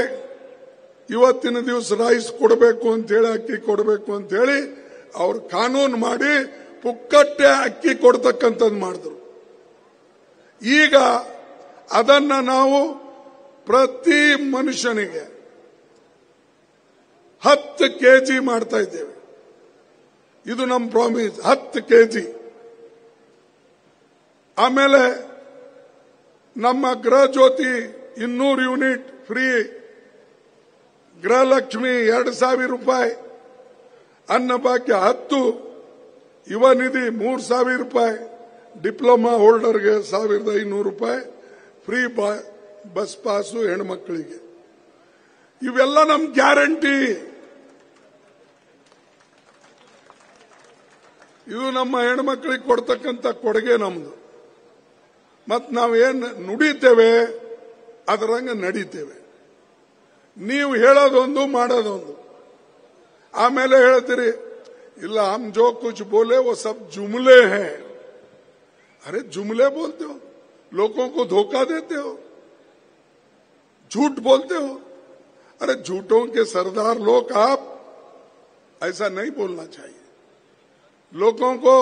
ಇವತ್ತಿನ ದಿವಸ ರೈಸ್ ಕೊಡಬೇಕು ಅಂತ ಹೇಳಿ, ಅಕ್ಕಿ ಕೊಡಬೇಕು ಅಂತ ಹೇಳಿ ಅವರು ಕಾನೂನು ಮಾಡಿ ಪುಕ್ಕಟ್ಟೆ ಅಕ್ಕಿ ಕೊಡ್ತಕ್ಕಂಥದ್ದು ಮಾಡಿದ್ರು. ಈಗ ಅದನ್ನ ನಾವು ಪ್ರತಿ ಮನುಷ್ಯನಿಗೆ 10 kg ಮಾಡ್ತಾ ಇದ್ದೇವೆ. ಇದು ನಮ್ಮ ಪ್ರಾಮಿಸ್, 10 kg. ಆಮೇಲೆ ನಮ್ಮ ಗೃಹ ಜ್ಯೋತಿ 200 ಯೂನಿಟ್ ಫ್ರೀ, ಗೃಹಲಕ್ಷ್ಮಿ 2,000 ರೂಪಾಯಿ, ಅನ್ನಭಾಗ್ಯ 10, ಯುವ ನಿಧಿ 3,000 ರೂಪಾಯಿ, ಡಿಪ್ಲೊಮಾ ಹೋಲ್ಡರ್ಗೆ 1,500 ರೂಪಾಯಿ ಫ್ರೀ ಬಸ್ ಪಾಸು ಹೆಣ್ಮಕ್ಳಿಗೆ. ಇವೆಲ್ಲ ನಮ್ ಗ್ಯಾರಂಟಿ. ಇದು ನಮ್ಮ ಹೆಣ್ಮಕ್ಳಿಗೆ ಕೊಡ್ತಕ್ಕಂಥ ಕೊಡುಗೆ ನಮ್ದು. ಮತ್ ನಾವೇನ್ ನುಡಿತೇವೆ ಅದರಂಗ ನಡೀತೇವೆ. ನೀವು ಹೇಳೋದೊಂದು ಮಾಡೋದೊಂದು. ಆಮೇಲೆ ಹೇಳ್ತೀರಿ, ಇಲ್ಲ ಹಮ್ ಜೋ ಕುछ बोले वो सब जुमले हैं. अरे जुमले बोलते हो, लोगों को धोखा देते हो, झूठ बोलते हो. अरे झूठों के सरदार लोग आप, ऐसा नहीं बोलना चाहिए. लोगों को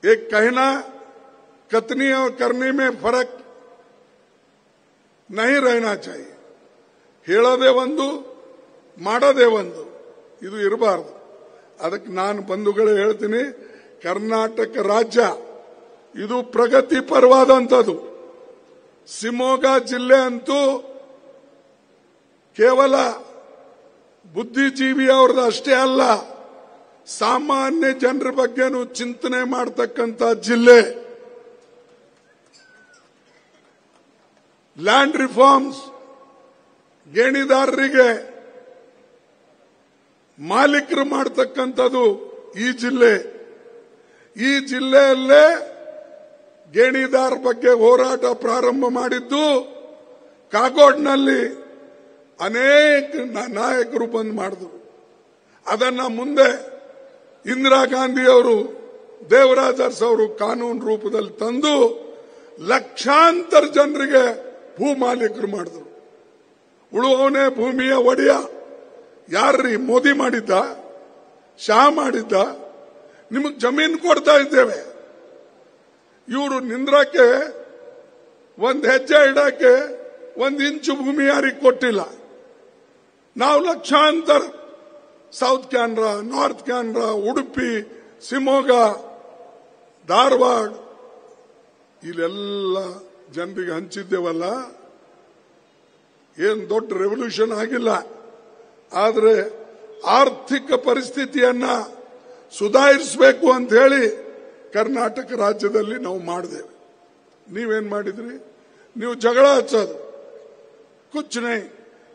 एक कहना कथनी और करने में फर्क नहीं रहना चाहिए. ಹೇಳೋದೇ ಒಂದು, ಮಾಡೋದೇ ಒಂದು, ಇದು ಇರಬಾರದು. ಅದಕ್ಕೆ ನಾನು ಬಂಧುಗಳೇ ಹೇಳ್ತೀನಿ, ಕರ್ನಾಟಕ ರಾಜ್ಯ ಇದು ಪ್ರಗತಿ ಪರವಾದಂಥದ್ದು. ಶಿವಮೊಗ್ಗ ಜಿಲ್ಲೆ ಅಂತೂ ಕೇವಲ ಬುದ್ಧಿಜೀವಿ ಅವ್ರದ್ದು ಅಷ್ಟೇ ಅಲ್ಲ, ಸಾಮಾನ್ಯ ಜನರ ಬಗ್ಗೆನೂ ಚಿಂತನೆ ಮಾಡತಕ್ಕಂಥ ಜಿಲ್ಲೆ. ಲ್ಯಾಂಡ್ ರಿಫಾರ್ಮ್ಸ್, ಗೇಣಿದಾರರಿಗೆ ಮಾಲೀಕರು ಮಾಡತಕ್ಕಂಥದ್ದು ಈ ಜಿಲ್ಲೆ. ಈ ಜಿಲ್ಲೆಯಲ್ಲೇ ಗೇಣಿದಾರ ಬಗ್ಗೆ ಹೋರಾಟ ಪ್ರಾರಂಭ ಮಾಡಿದ್ದು ಕಾಗೋಡ್ನಲ್ಲಿ ಅನೇಕ ನಾಯಕರು ಬಂದ್ ಮಾಡಿದ್ರು. ಅದನ್ನ ಮುಂದೆ ಇಂದಿರಾ ಗಾಂಧಿ ಅವರು, ದೇವರಾಜ ಅರಸು ಅವರು ಕಾನೂನು ರೂಪದಲ್ಲಿ ತಂದು ಲಕ್ಷಾಂತರ ಜನರಿಗೆ ಭೂ ಮಾಲೀಕರು ಮಾಡಿದ್ರು. ಉಳುವವನೇ ಭೂಮಿಯ ಒಡೆಯ ಯಾರ್ರೀ? ಮೋದಿ ಮಾಡಿದ್ದ? ಶಾ ಮಾಡಿದ್ದ? ನಿಮಗೆ ಜಮೀನು ಕೊಡ್ತಾ ಇದ್ದೇವೆ. ಇವರು ನಿಂದ್ರಕ್ಕೆ, ಒಂದು ಹೆಜ್ಜೆ ಇಡಕ್ಕೆ 1 ಇಂಚು ಭೂಮಿ ಯಾರಿಗೆ ಕೊಟ್ಟಿಲ್ಲ. ನಾವು ಲಕ್ಷಾಂತರ ಸೌತ್ ಕ್ಯಾನ್ರಾ, ನಾರ್ತ್ ಕ್ಯಾನ್ರಾ, ಉಡುಪಿ, ಶಿವಮೊಗ್ಗ, ಧಾರವಾಡ ಇಲ್ಲೆಲ್ಲ ಜನರಿಗೆ ಹಂಚಿದ್ದೇವಲ್ಲ. ಏನ್ ದೊಡ್ಡ ರೆವಲ್ಯೂಷನ್ ಆಗಿಲ್ಲ, ಆದರೆ ಆರ್ಥಿಕ ಪರಿಸ್ಥಿತಿಯನ್ನ ಸುಧಾರಿಸಬೇಕು ಅಂತ ಹೇಳಿ ಕರ್ನಾಟಕ ರಾಜ್ಯದಲ್ಲಿ ನಾವು ಮಾಡಿದ್ದೇವೆ. ನೀವೇನ್ ಮಾಡಿದ್ರಿ? ನೀವು ಜಗಳ ಹಚ್ಚೋದು ಕುಚ್ಚನೆ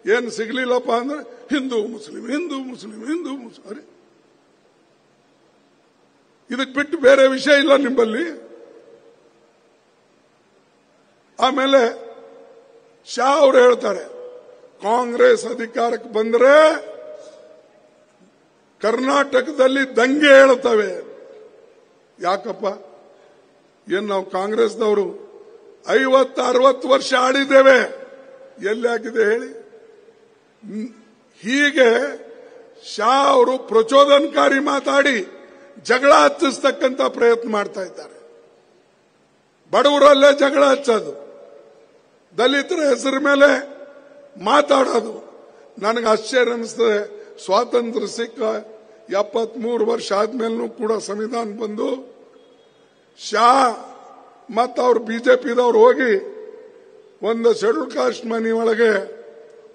ಏನು ಸಿಗ್ಲಿಲ್ಲಪ್ಪ ಅಂದ್ರೆ Hindu Muslim Hindu Muslim Hindu Muslim. ಅರೆ ಇದಕ್ಕೆ ಬಿಟ್ಟು ಬೇರೆ ವಿಷಯ ಇಲ್ಲ ನಿಮ್ಮಲ್ಲಿ. ಆಮೇಲೆ ಶಾ ಅವರು ಹೇಳ್ತಾರೆ ಕಾಂಗ್ರೆಸ್ ಅಧಿಕಾರಕ್ಕೆ ಬಂದ್ರೆ ಕರ್ನಾಟಕದಲ್ಲಿ ದಂಗೆ ಹೇಳ್ತವೆ. ಯಾಕಪ್ಪ, ಏನ್ ನಾವು ಕಾಂಗ್ರೆಸ್ನವರು 50-60 ವರ್ಷ ಆಡಿದ್ದೇವೆ, ಎಲ್ಲಿ ಆಗಿದೆ ಹೇಳಿ? ಹೀಗೆ ಶಾ ಅವರು ಪ್ರಚೋದನಕಾರಿ ಮಾತಾಡಿ ಜಗಳ ಹಚ್ಚಿಸ್ತಕ್ಕಂಥ ಪ್ರಯತ್ನ ಮಾಡ್ತಾ ಇದ್ದಾರೆ. ಬಡವರಲ್ಲೇ ಜಗಳ ಹಚ್ಚೋದು, ದಲಿತರ ಹೆಸರ ಮೇಲೆ ಮಾತಾಡೋದು. ನನಗೆ ಆಶ್ಚರ್ಯ ಅನಿಸ್ತದೆ, ಸ್ವಾತಂತ್ರ್ಯ ಸಿಕ್ಕ 73 ವರ್ಷ ಆದ್ಮೇಲೂ ಕೂಡ ಸಂವಿಧಾನ ಬಂದು ಶಾ ಮತ್ತು ಅವ್ರು ಬಿಜೆಪಿದವ್ರು ಹೋಗಿ ಒಂದು ಶೆಡ್ಯೂಲ್ ಕಾಸ್ಟ್ ಮನಿ ಒಳಗೆ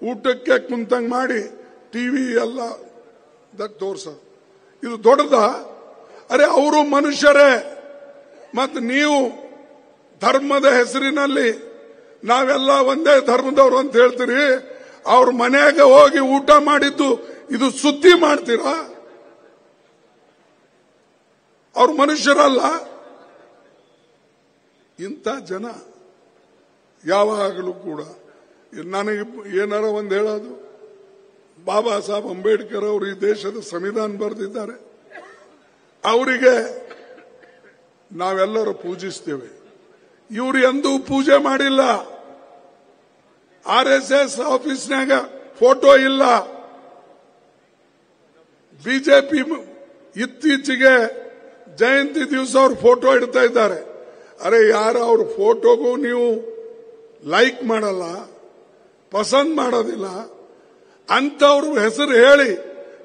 ಊಟಕ್ಕೆ ಕುಂತಂಗ್ ಮಾಡಿ ಟಿವಿ ಎಲ್ಲ ತೋರ್ಸೋದು. ಇದು ದೊಡ್ಡದ? ಅರೆ ಅವರು ಮನುಷ್ಯರೇ, ಮತ್ತು ನೀವು ಧರ್ಮದ ಹೆಸರಿನಲ್ಲಿ ನಾವೆಲ್ಲ ಒಂದೇ ಧರ್ಮದವರು ಅಂತ ಹೇಳ್ತೀರಿ. ಅವ್ರ ಮನೆಗೆ ಹೋಗಿ ಊಟ ಮಾಡಿದ್ದು ಇದು ಸುದ್ದಿ ಮಾಡ್ತೀರಾ? ಅವ್ರ ಮನುಷ್ಯರಲ್ಲ. ಇಂಥ ಜನ ಯಾವಾಗಲೂ ಕೂಡ ನನಗೆ ಏನಾರ ಒಂದು ಹೇಳೋದು, ಬಾಬಾ ಸಾಹೇಬ್ ಅಂಬೇಡ್ಕರ್ ಅವರು ಈ ದೇಶದ ಸಂವಿಧಾನ ಬರೆದಿದ್ದಾರೆ, ಅವರಿಗೆ ನಾವೆಲ್ಲರೂ ಪೂಜಿಸ್ತೇವೆ. ಇವರು ಎಂದೂ ಪೂಜೆ ಮಾಡಿಲ್ಲ. RSS ಆಫೀಸ್ನಾಗ ಫೋಟೋ ಇಲ್ಲ. ಬಿಜೆಪಿ ಇತ್ತೀಚೆಗೆ ಜಯಂತಿ ದಿವಸ ಅವ್ರ ಫೋಟೋ ಇಡ್ತಾ ಇದ್ದಾರೆ. ಅರೆ ಯಾರ ಅವ್ರ ಫೋಟೋಗೂ ನೀವು ಲೈಕ್ ಮಾಡಲ್ಲ, ಪಸಂದ್ ಮಾಡೋದಿಲ್ಲ, ಅಂತವ್ರ ಹೆಸರು ಹೇಳಿ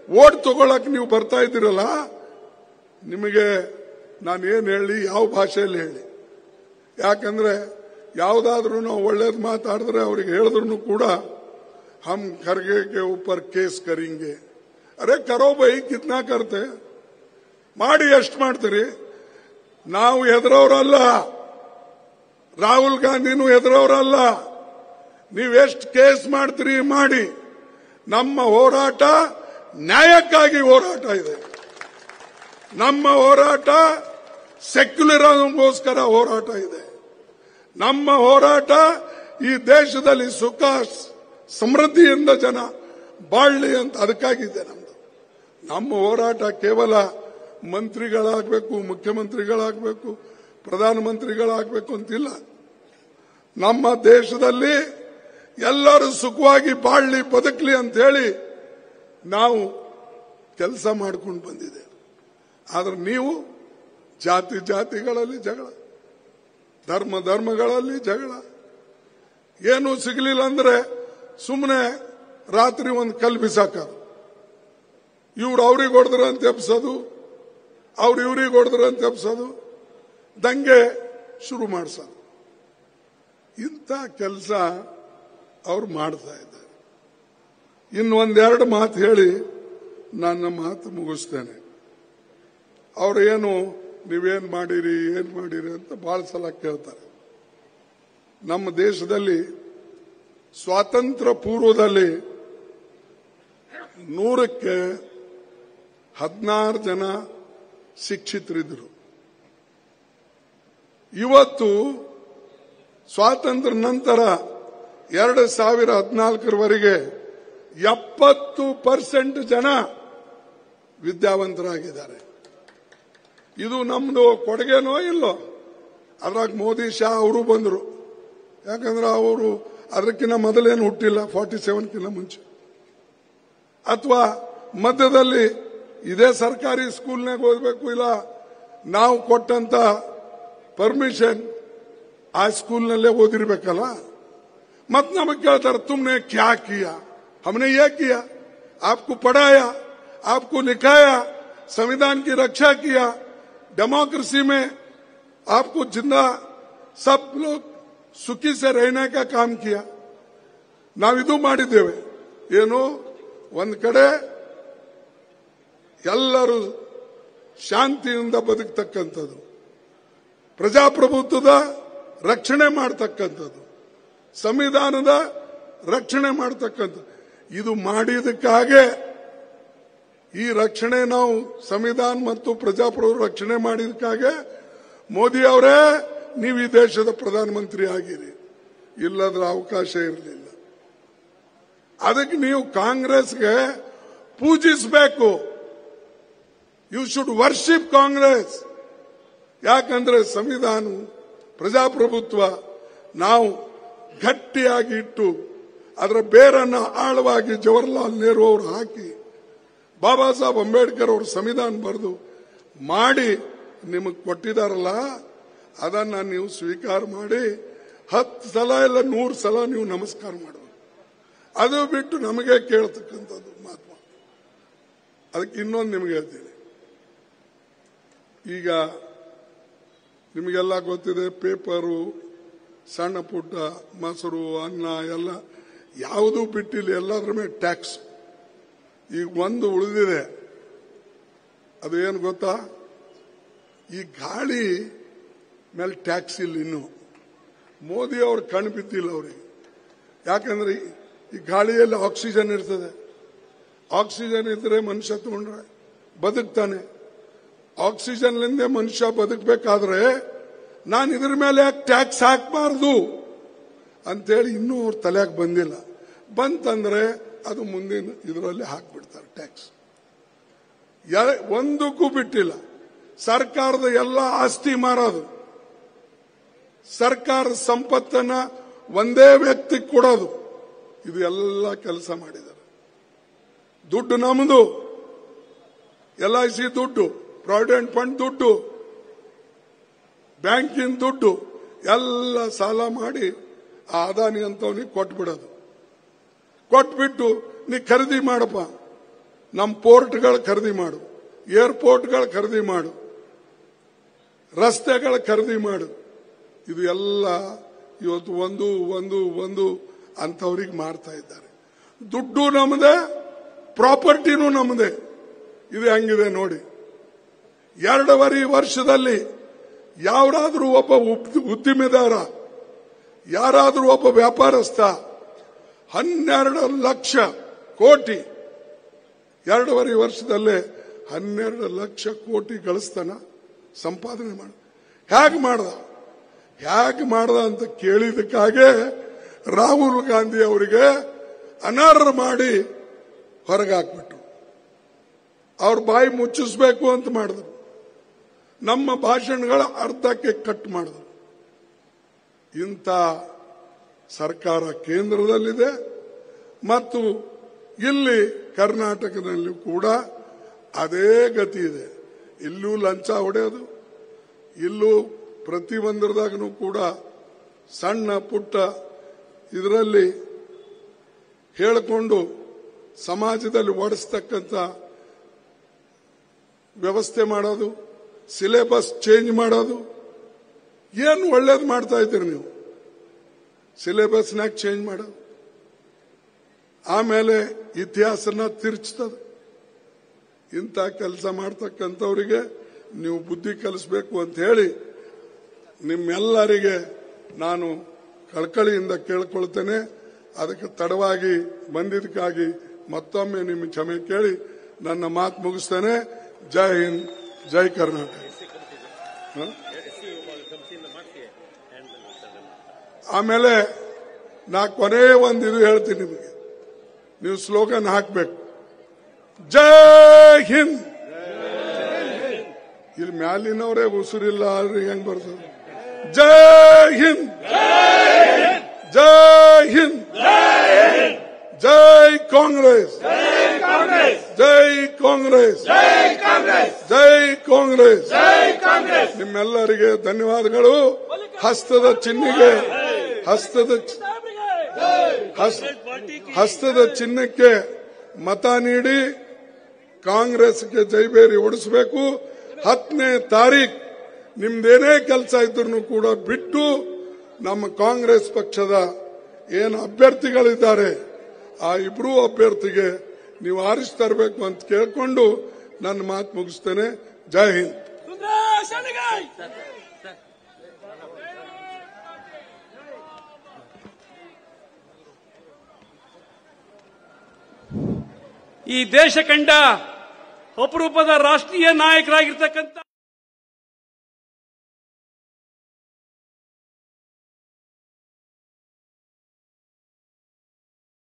ವೋಟ್ ತಗೊಳಕ್ ನೀವು ಬರ್ತಾ ಇದ್ದೀರಲ್ಲ, ನಿಮಗೆ ನಾನೇನು ಹೇಳಿ, ಯಾವ ಭಾಷೆಯಲ್ಲಿ ಹೇಳಿ? ಯಾಕಂದ್ರೆ ಯಾವುದಾದ್ರೂ ನಾವು ಒಳ್ಳೇದು ಮಾತಾಡಿದ್ರೆ ಅವ್ರಿಗೆ ಹೇಳಿದ್ರು ಕೂಡ ಹಮ್ ಖರ್ಗೆ ಕೆ ऊपर ಕೇಸ್ ಕರಿಂಗೆ. ಅರೆ ಕರೋ ಬೈ, ಕಿತ್ನಾ ಕರ್ತೆ ಮಾಡಿ, ಎಷ್ಟು ಮಾಡ್ತೀರಿ? ನಾವು ಹೆದರವರಲ್ಲ, ರಾಹುಲ್ ಗಾಂಧಿನೂ ಹೆದರವರಲ್ಲ. ನೀವೆಷ್ಟು ಕೇಸ್ ಮಾಡ್ತೀರಿ ಮಾಡಿ. ನಮ್ಮ ಹೋರಾಟ ನ್ಯಾಯಕ್ಕಾಗಿ ಹೋರಾಟ ಇದೆ. ನಮ್ಮ ಹೋರಾಟ ಸೆಕ್ಯುಲರಿಸಂಗೋಸ್ಕರ ಹೋರಾಟ ಇದೆ. ನಮ್ಮ ಹೋರಾಟ ಈ ದೇಶದಲ್ಲಿ ಸುಖ ಸಮೃದ್ಧಿಯಿಂದ ಜನ ಬಾಳ್ಲಿ ಅಂತ, ಅದಕ್ಕಾಗಿದೆ ನಮ್ದು. ನಮ್ಮ ಹೋರಾಟ ಕೇವಲ ಮಂತ್ರಿಗಳಾಗಬೇಕು, ಮುಖ್ಯಮಂತ್ರಿಗಳಾಗಬೇಕು, ಪ್ರಧಾನಮಂತ್ರಿಗಳಾಗಬೇಕು ಅಂತಿಲ್ಲ. ನಮ್ಮ ದೇಶದಲ್ಲಿ ಎಲ್ಲರೂ ಸುಖವಾಗಿ ಬಾಳ್ಲಿ, ಬದುಕಲಿ ಅಂತ ಹೇಳಿ ನಾವು ಕೆಲಸ ಮಾಡ್ಕೊಂಡು ಬಂದಿದೆ. ಆದ್ರೆ ನೀವು ಜಾತಿ ಜಾತಿಗಳಲ್ಲಿ ಜಗಳ, ಧರ್ಮ ಧರ್ಮಗಳಲ್ಲಿ ಜಗಳ. ಏನು ಸಿಗಲಿಲ್ಲ ಅಂದ್ರೆ ಸುಮ್ಮನೆ ರಾತ್ರಿ ಒಂದು ಕಲ್ಲು ಬಿಸಾಕೋದು, ಇವ್ರು ಅವ್ರಿಗೆ ಹೊಡೆದ್ರು ಅಂತ ಎಬ್ಸೋದು, ಅವ್ರು ಇವ್ರಿಗೆ ಹೊಡೆದ್ರು ಅಂತ ಎಬ್ಸೋದು, ದಂಗೆ ಶುರು ಮಾಡಿಸೋದು. ಇಂಥ ಕೆಲಸ ಅವ್ರು ಮಾಡ್ತಾ ಇದ್ದಾರೆ. ಇನ್ನೊಂದೆರಡು ಮಾತು ಹೇಳಿ ನನ್ನ ಮಾತು ಮುಗಿಸ್ತೇನೆ. ಅವ್ರು ಏನು ನೀವೇನ್ ಮಾಡಿರಿ ಏನ್ ಮಾಡಿರಿ ಅಂತ ಬಹಳ ಸಲ ಕೇಳ್ತಾರೆ. ನಮ್ಮ ದೇಶದಲ್ಲಿ ಸ್ವಾತಂತ್ರ್ಯ ಪೂರ್ವದಲ್ಲಿ 100ಕ್ಕೆ 16 ಜನ ಶಿಕ್ಷಿತರಿದ್ದರು. ಇವತ್ತು ಸ್ವಾತಂತ್ರ್ಯ ನಂತರ 2014ರವರೆಗೆ 70% ಜನ ವಿದ್ಯಾವಂತರಾಗಿದ್ದಾರೆ. ಇದು ನಮ್ದು ಕೊಡುಗೆನೋ ಇಲ್ಲೋ, ಅದ್ರಾಗ ಮೋದಿ ಶಾ ಅವರು ಬಂದರು. ಯಾಕಂದ್ರೆ ಅವರು ಅದಕ್ಕಿಂತ ಮೊದಲೇನು ಹುಟ್ಟಿಲ್ಲ, 47ಕ್ಕಿಂತ ಮುಂಚೆ. ಅಥವಾ ಮಧ್ಯದಲ್ಲಿ ಇದೇ ಸರ್ಕಾರಿ ಸ್ಕೂಲ್ನಾಗ ಓದಬೇಕು, ಇಲ್ಲ ನಾವು ಕೊಟ್ಟಂತ ಪರ್ಮಿಷನ್ ಆ ಸ್ಕೂಲ್ನಲ್ಲೇ ಓದಿರ್ಬೇಕಲ್ಲ. मत नमक कहता तुमने क्या किया, हमने ये किया, आपको पढ़ाया, आपको लिखाया, संविधान की रक्षा किया, डेमोक्रेसी में आपको जिंदा सब लोग सुखी से रहने का काम किया. नाविदू ಮಾಡಿದ್ದೇವೆ. ಏನು ಒಂದು ಕಡೆ ಎಲ್ಲರೂ ಶಾಂತಿಯಿಂದ ಬದುಕತಕ್ಕಂಥದ್ದು, ಪ್ರಜಾಪ್ರಭುತ್ವದ ರಕ್ಷಣೆ ಮಾಡತಕ್ಕಂಥದ್ದು, ಸಂವಿಧಾನದ ರಕ್ಷಣೆ ಮಾಡತಕ್ಕಂಥ ಇದು ಮಾಡಿದಕ್ಕಾಗೆ ಈ ರಕ್ಷಣೆ ನಾವು ಸಂವಿಧಾನ ಮತ್ತು ಪ್ರಜಾಪ್ರಭುತ್ವ ರಕ್ಷಣೆ ಮಾಡಿದಕ್ಕಾಗೆ ಮೋದಿ ಅವರೇ ನೀವು ಈ ದೇಶದ ಪ್ರಧಾನಮಂತ್ರಿ ಆಗಿರಿ, ಇಲ್ಲದ್ರ ಅವಕಾಶ ಇರಲಿಲ್ಲ. ಅದಕ್ಕೆ ನೀವು ಕಾಂಗ್ರೆಸ್ಗೆ ಪೂಜಿಸಬೇಕು. You should worship Congress. ಯಾಕಂದ್ರೆ ಸಂವಿಧಾನ ಪ್ರಜಾಪ್ರಭುತ್ವ ನಾವು ಗಟ್ಟಿಯಾಗಿ ಇಟ್ಟು ಅದರ ಬೇರನ್ನು ಆಳವಾಗಿ ಜವಾಹರ್ಲಾಲ್ ನೆಹರು ಅವರು ಹಾಕಿ ಬಾಬಾ ಸಾಹೇಬ್ ಅಂಬೇಡ್ಕರ್ ಅವರು ಸಂವಿಧಾನ ಬರೆದು ಮಾಡಿ ನಿಮಗೆ ಕೊಟ್ಟಿದಾರಲ್ಲ, ಅದನ್ನ ನೀವು ಸ್ವೀಕಾರ ಮಾಡಿ 10 ಸಲ ಇಲ್ಲ 100 ಸಲ ನೀವು ನಮಸ್ಕಾರ ಮಾಡಬೇಕು. ಅದು ಬಿಟ್ಟು ನಮಗೆ ಕೇಳ್ತಕ್ಕಂಥದ್ದು ಮಾತು. ಅದಕ್ಕೆ ಇನ್ನೊಂದು ನಿಮಗೆ ಹೇಳ್ತೀನಿ. ಈಗ ನಿಮಗೆಲ್ಲ ಗೊತ್ತಿದೆ, ಪೇಪರು, ಸಣ್ಣ ಪುಟ್ಟ ಮೊಸರು, ಅನ್ನ ಎಲ್ಲ ಯಾವುದೂ ಬಿಟ್ಟಿಲ್ಲ, ಎಲ್ಲದ್ರ ಮೇಲೆ ಟ್ಯಾಕ್ಸ್. ಈಗ ಒಂದು ಉಳಿದಿದೆ, ಅದು ಏನು ಗೊತ್ತಾ? ಈ ಗಾಳಿ ಮೇಲೆ ಟ್ಯಾಕ್ಸ್ ಇಲ್ಲ. ಇನ್ನು ಮೋದಿ ಅವ್ರ ಕಣ್ಣು ಬಿದ್ದಿಲ್ಲ ಅವರಿಗೆ. ಯಾಕಂದ್ರೆ ಈ ಗಾಳಿಯಲ್ಲಿ ಆಕ್ಸಿಜನ್ ಇರ್ತದೆ. ಆಕ್ಸಿಜನ್ ಇದ್ರೆ ಮನುಷ್ಯ ತಗೊಂಡ್ರೆ ಬದುಕ್ತಾನೆ. ಆಕ್ಸಿಜನ್ಲಿಂದ ಮನುಷ್ಯ ಬದುಕಬೇಕಾದ್ರೆ ನಾನು ಇದ್ರ ಮೇಲೆ ಯಾಕೆ ಟ್ಯಾಕ್ಸ್ ಹಾಕಬಾರ್ದು ಅಂತೇಳಿ ಇನ್ನೂ ಅವ್ರ ತಲೆಯಾಗಿ ಬಂದಿಲ್ಲ. ಬಂತಂದ್ರೆ ಅದು ಮುಂದಿನ ಇದರಲ್ಲಿ ಹಾಕ್ಬಿಡ್ತಾರೆ ಟ್ಯಾಕ್ಸ್. ಒಂದಕ್ಕೂ ಬಿಟ್ಟಿಲ್ಲ. ಸರ್ಕಾರದ ಎಲ್ಲ ಆಸ್ತಿ ಮಾರೋದು, ಸರ್ಕಾರದ ಸಂಪತ್ತನ್ನ ಒಂದೇ ವ್ಯಕ್ತಿ ಕೊಡೋದು, ಇದು ಎಲ್ಲ ಕೆಲಸ ಮಾಡಿದ್ದಾರೆ. ದುಡ್ಡು ನಮ್ಮದು, LIC ದುಡ್ಡು, ಪ್ರಾವಿಡೆಂಟ್ ಫಂಡ್ ದುಡ್ಡು, ಬ್ಯಾಂಕಿನ ದುಡ್ಡು ಎಲ್ಲ ಸಾಲ ಮಾಡಿ ಆ ಅದಾನಿ ಅಂತವನಿಗೆ ಕೊಟ್ಬಿಡೋದು. ಕೊಟ್ಬಿಟ್ಟು ನೀ ಖರೀದಿ ಮಾಡಪ್ಪ, ನಮ್ಮ ಪೋರ್ಟ್ಗಳು ಖರೀದಿ ಮಾಡು, ಏರ್ಪೋರ್ಟ್ಗಳು ಖರೀದಿ ಮಾಡು, ರಸ್ತೆಗಳ ಖರೀದಿ ಮಾಡು. ಇದು ಎಲ್ಲ ಇವತ್ತು ಒಂದು ಒಂದು ಒಂದು ಅಂತವ್ರಿಗೆ ಮಾಡ್ತಾ ಇದ್ದಾರೆ. ದುಡ್ಡು ನಮ್ಮದೇ, ಪ್ರಾಪರ್ಟಿನೂ ನಮ್ಮದೇ. ಇದು ಹೆಂಗಿದೆ ನೋಡಿ. 2.5 ವರ್ಷದಲ್ಲಿ ಯಾರಾದ್ರೂ ಒಬ್ಬ ಉದ್ದಿಮೆದಾರ, ಯಾರಾದ್ರೂ ಒಬ್ಬ ವ್ಯಾಪಾರಸ್ಥ 12 ಲಕ್ಷ ಕೋಟಿ 2.5 ವರ್ಷದಲ್ಲೇ 12 ಲಕ್ಷ ಕೋಟಿ ಗಳಿಸ್ತಾನ, ಸಂಪಾದನೆ ಮಾಡ. ಹೇಗೆ ಮಾಡ್ದ ಅಂತ ಕೇಳಿದಕ್ಕಾಗೆ ರಾಹುಲ್ ಗಾಂಧಿ ಅವರಿಗೆ ಅನರ್ಹ ಮಾಡಿ ಹೊರಗಾಕ್ಬಿಟ್ರು. ಅವ್ರ ಬಾಯಿ ಮುಚ್ಚಿಸ್ಬೇಕು ಅಂತ ಮಾಡಿದ್ರು. ನಮ್ಮ ಭಾಷಣಗಳ ಅರ್ಧಕ್ಕೆ ಕಟ್ ಮಾಡಿದ್ರು. ಇಂಥ ಸರ್ಕಾರ ಕೇಂದ್ರದಲ್ಲಿದೆ ಮತ್ತು ಇಲ್ಲಿ ಕರ್ನಾಟಕದಲ್ಲಿ ಕೂಡ ಅದೇ ಗತಿ ಇದೆ. ಇಲ್ಲೂ ಲಂಚ ಹೊಡೆಯೋದು, ಇಲ್ಲೂ ಪ್ರತಿಯೊಂದರದಾಗೂ ಕೂಡ ಸಣ್ಣ ಪುಟ್ಟ ಇದರಲ್ಲಿ ಹೇಳಿಕೊಂಡು ಸಮಾಜದಲ್ಲಿ ಓಡಿಸ್ತಕ್ಕಂಥ ವ್ಯವಸ್ಥೆ ಮಾಡೋದು, ಸಿಲೆಬಸ್ ಚೇಂಜ್ ಮಾಡೋದು. ಏನು ಒಳ್ಳೇದು ಮಾಡ್ತಾ ಇದ್ದೀರಿ ನೀವು, ಸಿಲೆಬಸ್ನಾಗ ಚೇಂಜ್ ಮಾಡೋದು, ಆಮೇಲೆ ಇತಿಹಾಸನ ತಿರ್ಚ್ತದೆ. ಇಂಥ ಕೆಲಸ ಮಾಡ್ತಕ್ಕಂಥವರಿಗೆ ನೀವು ಬುದ್ಧಿ ಕಲಿಸಬೇಕು ಅಂತ ಹೇಳಿ ನಿಮ್ಮೆಲ್ಲರಿಗೆ ನಾನು ಕಳಕಳಿಯಿಂದ ಕೇಳ್ಕೊಳ್ತೇನೆ. ಅದಕ್ಕೆ ತಡವಾಗಿ ಬಂದಿದ್ದಕ್ಕಾಗಿ ಮತ್ತೊಮ್ಮೆ ನಿಮ್ಮ ಕ್ಷಮೆ ಕೇಳಿ ನನ್ನ ಮಾತು ಮುಗಿಸ್ತೇನೆ. ಜೈ ಹಿಂದ್, ಜೈ ಕರ್ನಾಟಕ. ಆಮೇಲೆ ನಾ ಕೊನೆ ಒಂದು ಇದು ಹೇಳ್ತೀನಿ ನಿಮಗೆ, ನೀವು ಸ್ಲೋಗನ್ ಹಾಕಬೇಕು. ಜೈ ಹಿಂದ್. ಇಲ್ಲಿ ಮ್ಯಾಲಿನವರೇ ಉಸಿರಿಲ್ಲ ಆದ್ರೆ ಹೆಂಗ್ ಬರ್ತದೆ? ಜೈ ಹಿಂದ್, ಜೈ ಹಿಂದ್, ಜೈ ಕಾಂಗ್ರೆಸ್, ಜೈ ಕಾಂಗ್ರೆಸ್, ಜೈ ಕಾಂಗ್ರೆಸ್. ನಿಮ್ಮೆಲ್ಲರಿಗೆ ಧನ್ಯವಾದಗಳು. ಹಸ್ತದ ಚಿಹ್ನೆಗೆ ಹಸ್ತದ ಚಿಹ್ನಕ್ಕೆ ಮತ ನೀಡಿ ಕಾಂಗ್ರೆಸ್ಗೆ ಜೈಬೇರಿ ಓಡಿಸಬೇಕು. 10ನೇ ತಾರೀಖು ನಿಮ್ದೇನೇ ಕೆಲಸ ಇದ್ರೂ ಕೂಡ ಬಿಟ್ಟು ನಮ್ಮ ಕಾಂಗ್ರೆಸ್ ಪಕ್ಷದ ಏನು ಅಭ್ಯರ್ಥಿಗಳಿದ್ದಾರೆ ಆ ಇಬ್ರು ಅಭ್ಯರ್ಥಿಗೆ ನೀವು ಆರಿಸಿ ತರಬೇಕು ಅಂತ ಕೇಳ್ಕೊಂಡು ನನ್ನ ಮಾತು ಮುಗಿಸ್ತೇನೆ. ಜೈ ಹಿಂದ್. ಈ ದೇಶ ಕಂಡ ಅಪರೂಪದ ರಾಷ್ಟ್ರೀಯ ನಾಯಕರಾಗಿರ್ತಕ್ಕಂಥ